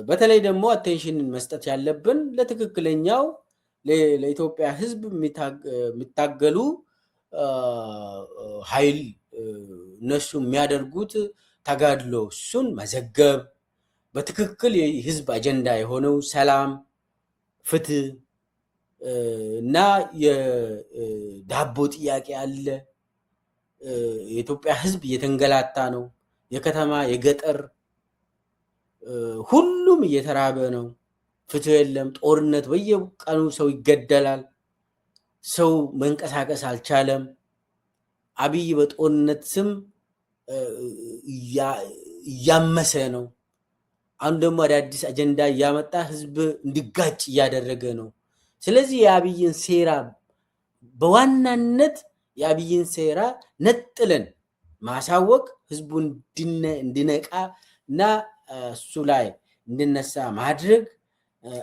በተለይ ደግሞ አቴንሽን መስጠት ያለብን ለትክክለኛው ለኢትዮጵያ ህዝብ የሚታገሉ ኃይል እነሱ የሚያደርጉት ተጋድሎ እሱን መዘገብ፣ በትክክል የህዝብ አጀንዳ የሆነው ሰላም፣ ፍትህ እና የዳቦ ጥያቄ አለ። የኢትዮጵያ ህዝብ እየተንገላታ ነው። የከተማ የገጠር ሁሉም እየተራበ ነው። ፍትህ የለም። ጦርነት፣ በየቀኑ ሰው ይገደላል። ሰው መንቀሳቀስ አልቻለም። አብይ በጦርነት ስም እያመሰ ነው። አሁን ደግሞ አዳዲስ አጀንዳ እያመጣ ህዝብ እንዲጋጭ እያደረገ ነው። ስለዚህ የአብይን ሴራ በዋናነት የአብይን ሴራ ነጥለን ማሳወቅ፣ ህዝቡ እንዲነቃ እና እሱ ላይ እንዲነሳ ማድረግ፣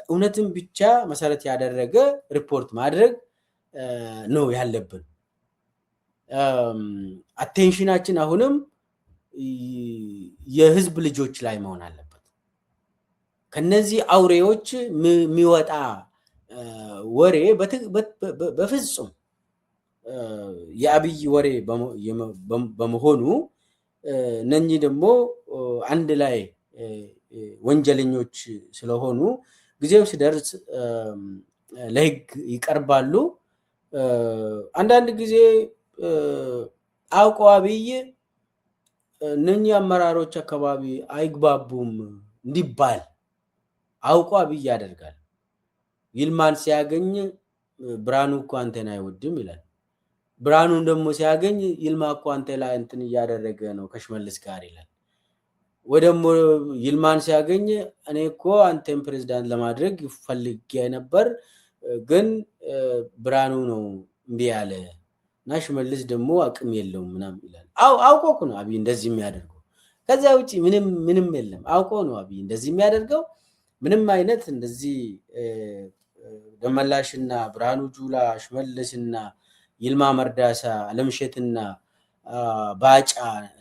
እውነትን ብቻ መሰረት ያደረገ ሪፖርት ማድረግ ነው ያለብን። አቴንሽናችን አሁንም የህዝብ ልጆች ላይ መሆን አለበት። ከነዚህ አውሬዎች የሚወጣ ወሬ በፍጹም የአብይ ወሬ በመሆኑ እነኚህ ደግሞ አንድ ላይ ወንጀለኞች ስለሆኑ ጊዜው ሲደርስ ለህግ ይቀርባሉ። አንዳንድ ጊዜ አውቀው አብይ እነኚህ አመራሮች አካባቢ አይግባቡም እንዲባል አውቀው አብይ ያደርጋል። ይልማን ሲያገኝ ብርሃኑ እኮ አንተን አይወድም ይላል። ብርሃኑን ደግሞ ሲያገኝ ይልማ እኮ አንተ ላይ እንትን እያደረገ ነው ከሽመልስ ጋር ይላል። ወይ ደግሞ ይልማን ሲያገኝ እኔ እኮ አንተን ፕሬዝዳንት ለማድረግ ፈልጌ ነበር ግን ብርሃኑ ነው እምቢ ያለ እና ሽመልስ ደግሞ አቅም የለውም ምናምን ይላል። አውቆ እኮ ነው አብይ እንደዚህ የሚያደርገው። ከዛ ውጪ ምንም የለም። አውቆ ነው አብይ እንደዚህ የሚያደርገው። ምንም አይነት እንደዚህ ደመላሽና ብርሃኑ ጁላ፣ ሽመልስና ይልማ መርዳሳ፣ አለምሸትና ባጫ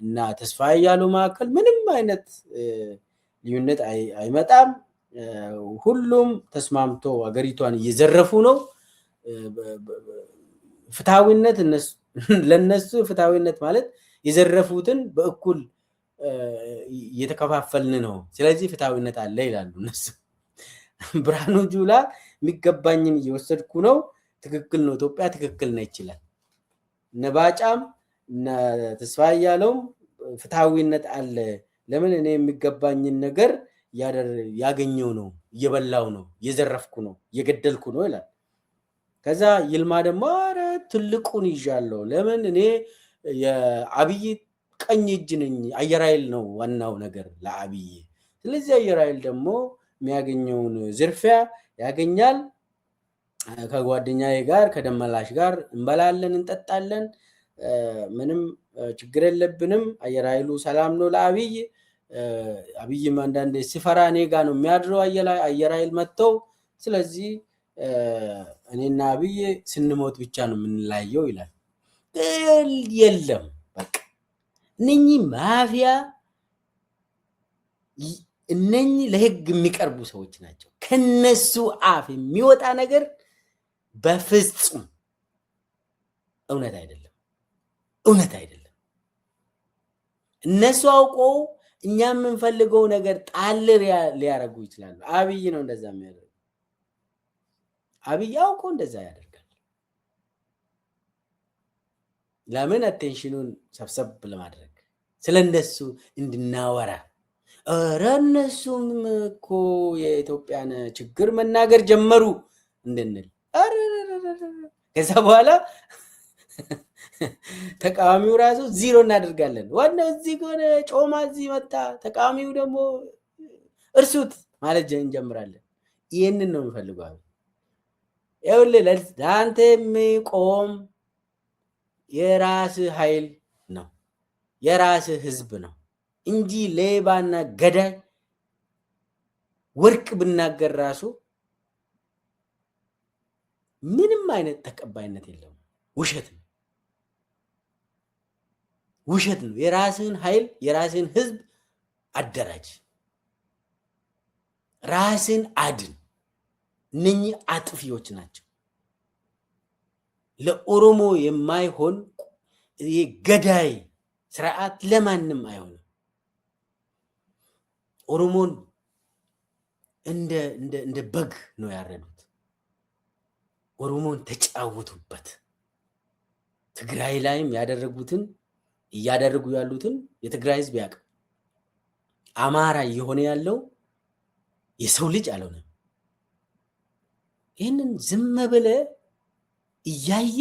እና ተስፋዬ ያለው መካከል ምንም አይነት ልዩነት አይመጣም። ሁሉም ተስማምቶ አገሪቷን እየዘረፉ ነው። ፍትሃዊነት ለነሱ ፍትሃዊነት ማለት የዘረፉትን በእኩል እየተከፋፈልን ነው፣ ስለዚህ ፍትሃዊነት አለ ይላሉ እነሱ። ብርሃኑ ጁላ የሚገባኝን እየወሰድኩ ነው፣ ትክክል ነው፣ ኢትዮጵያ ትክክል ነች ይላል። እነ ባጫም እነ ተስፋዬ ያለውም ፍትሃዊነት አለ፣ ለምን እኔ የሚገባኝን ነገር ያገኘው ነው፣ እየበላው ነው፣ እየዘረፍኩ ነው፣ እየገደልኩ ነው ይላል። ከዛ ይልማ ደግሞ ኧረ ትልቁን ይዣለሁ፣ ለምን እኔ የአብይ ቀኝ እጅ ነኝ፣ አየር ኃይል ነው ዋናው ነገር ለአብይ። ስለዚህ አየር ኃይል ደግሞ የሚያገኘውን ዝርፊያ ያገኛል። ከጓደኛዬ ጋር ከደመላሽ ጋር እንበላለን፣ እንጠጣለን፣ ምንም ችግር የለብንም። አየር ኃይሉ ሰላም ነው ለአብይ። አብይም አንዳንዴ ሲፈራ እኔ ጋ ነው የሚያድረው አየር ኃይል መጥተው። ስለዚህ እኔና አብይ ስንሞት ብቻ ነው የምንላየው ይላል። የለም በቃ እነኚህ ማፊያ እነኚህ ለህግ የሚቀርቡ ሰዎች ናቸው። ከነሱ አፍ የሚወጣ ነገር በፍጹም እውነት አይደለም፣ እውነት አይደለም። እነሱ አውቀው እኛ የምንፈልገው ነገር ጣል ሊያደርጉ ይችላሉ። አብይ ነው እንደዛ የሚያደርግ። አብይ አውቀው እንደዛ ያደርጋል። ለምን? አቴንሽኑን ሰብሰብ ለማድረግ ስለነሱ እንድናወራ። ኧረ እነሱም እኮ የኢትዮጵያን ችግር መናገር ጀመሩ እንድንል። ከዛ በኋላ ተቃዋሚው ራሱ ዚሮ እናደርጋለን። ዋናው እዚህ ከሆነ ጮማ እዚህ መጣ፣ ተቃዋሚው ደግሞ እርሱት ማለት እንጀምራለን። ይህንን ነው የምፈልገው። ይኸውልህ ለአንተ የሚቆም የራስ ኃይል ነው፣ የራስ ህዝብ ነው እንጂ ሌባና ገዳይ ወርቅ ብናገር ራሱ ምንም አይነት ተቀባይነት የለውም። ውሸት ነው፣ ውሸት ነው። የራስን ኃይል የራስን ህዝብ አደራጅ፣ ራስን አድን። እነኚህ አጥፊዎች ናቸው። ለኦሮሞ የማይሆን ገዳይ ስርዓት ለማንም አይሆንም። ኦሮሞን እንደ በግ ነው ያረዱት። ኦሮሞን ተጫወቱበት። ትግራይ ላይም ያደረጉትን እያደረጉ ያሉትን የትግራይ ህዝብ ያውቅ። አማራ እየሆነ ያለው የሰው ልጅ አልሆነም። ይህንን ዝም ብለ እያየ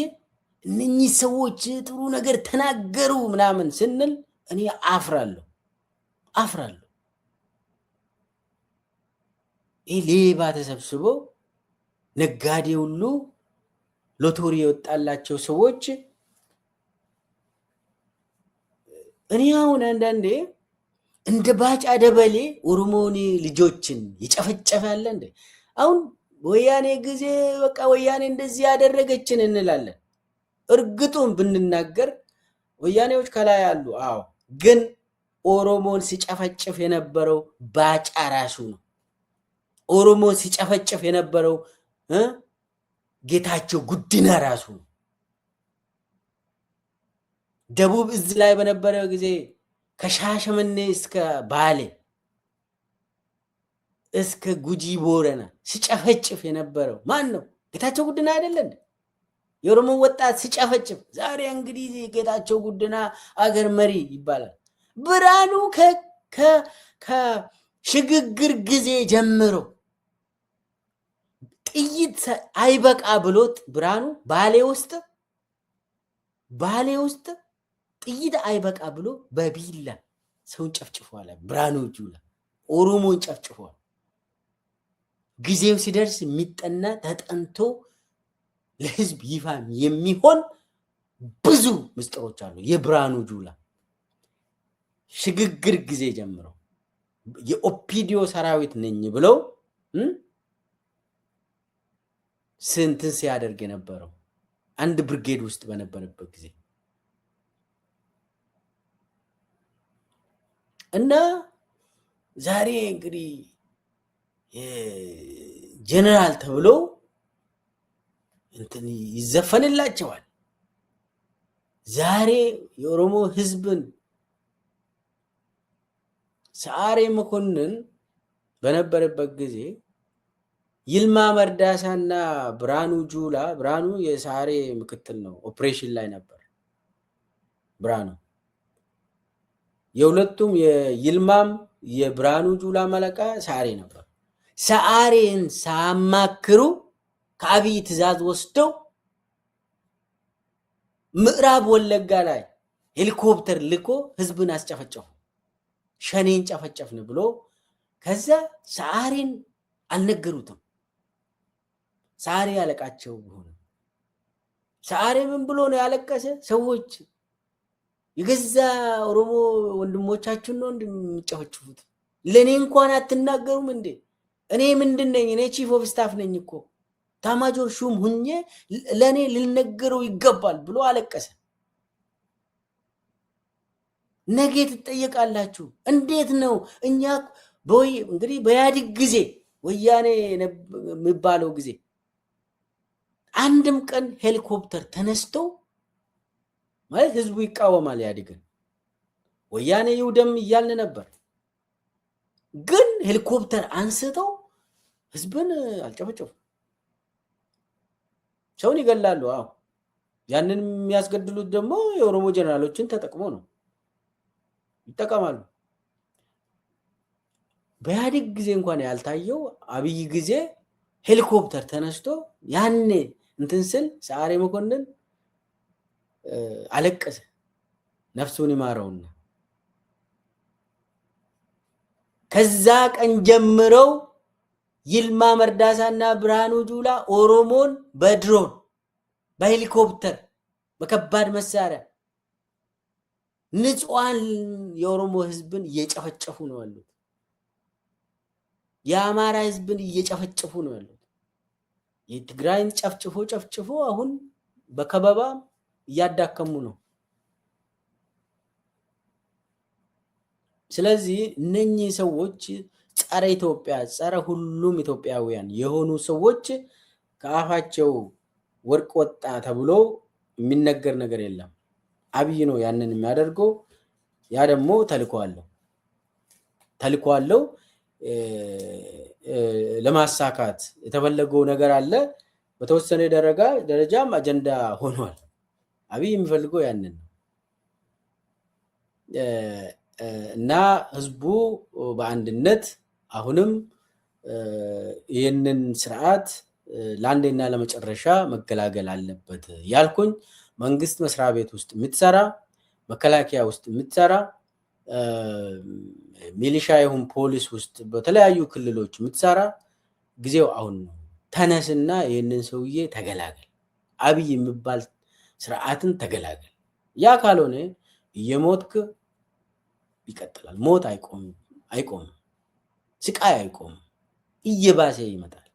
እነኚህ ሰዎች ጥሩ ነገር ተናገሩ ምናምን ስንል እኔ አፍራለሁ። ይህ ሌባ ተሰብስቦ ነጋዴ ሁሉ ሎቶሪ የወጣላቸው ሰዎች እኔ አሁን አንዳንዴ እንደ ባጫ ደበሌ ኦሮሞኒ ልጆችን ይጨፈጨፈ ያለ እንደ አሁን ወያኔ ጊዜ በቃ ወያኔ እንደዚህ ያደረገችን እንላለን። እርግጡን ብንናገር ወያኔዎች ከላይ አሉ። አዎ፣ ግን ኦሮሞን ሲጨፈጭፍ የነበረው ባጫ ራሱ ነው። ኦሮሞን ሲጨፈጭፍ የነበረው ጌታቸው ጉዲና ራሱ ነው። ደቡብ እዝ ላይ በነበረው ጊዜ ከሻሸመኔ እስከ ባሌ እስከ ጉጂ ቦረና ሲጨፈጭፍ የነበረው ማን ነው? ጌታቸው ጉዲና አይደለም? የኦሮሞ ወጣት ሲጨፈጭፍ። ዛሬ እንግዲህ ጌታቸው ጉዲና አገር መሪ ይባላል። ብርሃኑ ከሽግግር ጊዜ ጀምሮ ጥይት አይበቃ ብሎት ብርሃኑ ባሌ ውስጥ ጥይት አይበቃ ብሎ በቢላ ሰውን ጨፍጭፏል። ብርሃኑ ጁላ ኦሮሞን ጨፍጭፏል። ጊዜው ሲደርስ የሚጠና ተጠንቶ ለህዝብ ይፋ የሚሆን ብዙ ምስጢሮች አሉ። የብርሃኑ ጁላ ሽግግር ጊዜ ጀምሮ የኦፒዲዮ ሰራዊት ነኝ ብለው ስንትን ሲያደርግ የነበረው አንድ ብርጌድ ውስጥ በነበረበት ጊዜ እና ዛሬ እንግዲህ ጀነራል ተብሎ እንትን ይዘፈንላቸዋል። ዛሬ የኦሮሞ ህዝብን ሰዓሬ መኮንን በነበረበት ጊዜ ይልማ መርዳሳና ብርሃኑ ጁላ፣ ብርሃኑ የሰዓሬ ምክትል ነው፣ ኦፕሬሽን ላይ ነበር ብርሃኑ። የሁለቱም የይልማም የብርሃኑ ጁላ መለቃ ሰዓሬ ነበር። ሰዓሬን ሳማክሩ ከአብይ ትእዛዝ ወስደው ምዕራብ ወለጋ ላይ ሄሊኮፕተር ልኮ ህዝብን አስጨፈጨፉ። ሸኔን ጨፈጨፍን ብሎ ከዛ ሰዓሬን አልነገሩትም። ሰዓሬ ያለቃቸው ሆነ። ሰዓሬ ምን ብሎ ነው ያለቀሰ? ሰዎች የገዛ ኦሮሞ ወንድሞቻችን ነው እንደሚጨፈጭፉት፣ ለኔ እንኳን አትናገሩም እንዴ? እኔ ምንድነኝ? እኔ ቺፍ ኦፍ ስታፍ ነኝ እኮ ታማጆር ሹም ሁኜ ለኔ ልነገረው ይገባል ብሎ አለቀሰ። ነገ ትጠየቃላችሁ። እንዴት ነው እኛ እንግዲህ በኢህአዴግ ጊዜ ወያኔ የሚባለው ጊዜ አንድም ቀን ሄሊኮፕተር ተነስቶ ማለት ህዝቡ ይቃወማል ኢህአዴግን፣ ወያኔ ይውደም እያልን ነበር። ግን ሄሊኮፕተር አንስተው ህዝብን አልጨፈጨፉም። ሰውን ይገላሉ። አዎ ያንን የሚያስገድሉት ደግሞ የኦሮሞ ጀነራሎችን ተጠቅሞ ነው፣ ይጠቀማሉ። በኢህአዴግ ጊዜ እንኳን ያልታየው አብይ ጊዜ ሄሊኮፕተር ተነስቶ ያኔ እንትን ስል ሰዓሬ መኮንን አለቀሰ፣ ነፍሱን ይማረውና ከዛ ቀን ጀምረው ይልማ መርዳሳና ብርሃኑ ጁላ ኦሮሞን በድሮን በሄሊኮፕተር በከባድ መሳሪያ ንጹሃን የኦሮሞ ህዝብን እየጨፈጨፉ ነው ያሉት። የአማራ ህዝብን እየጨፈጨፉ ነው ያሉት። የትግራይን ጨፍጭፎ አሁን በከበባ እያዳከሙ ነው። ስለዚህ እነኚህ ሰዎች ጸረ ኢትዮጵያ፣ ጸረ ሁሉም ኢትዮጵያውያን የሆኑ ሰዎች ከአፋቸው ወርቅ ወጣ ተብሎ የሚነገር ነገር የለም። አብይ ነው ያንን የሚያደርገው። ያ ደግሞ ተልኮ አለው ለማሳካት የተፈለገው ነገር አለ። በተወሰነ ደረጃም አጀንዳ ሆኗል። አብይ የሚፈልገው ያንን ነው እና ህዝቡ በአንድነት አሁንም ይህንን ስርዓት ለአንዴና ለመጨረሻ መገላገል አለበት ያልኩኝ። መንግስት መስሪያ ቤት ውስጥ የምትሰራ፣ መከላከያ ውስጥ የምትሰራ፣ ሚሊሻ ይሁን ፖሊስ ውስጥ በተለያዩ ክልሎች የምትሰራ ጊዜው አሁን ነው። ተነስና ይህንን ሰውዬ ተገላገል፣ አብይ የሚባል ስርዓትን ተገላገል። ያ ካልሆነ እየሞትክ ይቀጥላል። ሞት አይቆምም፣ ስቃይ አይቆምም፣ እየባሰ ይመጣል።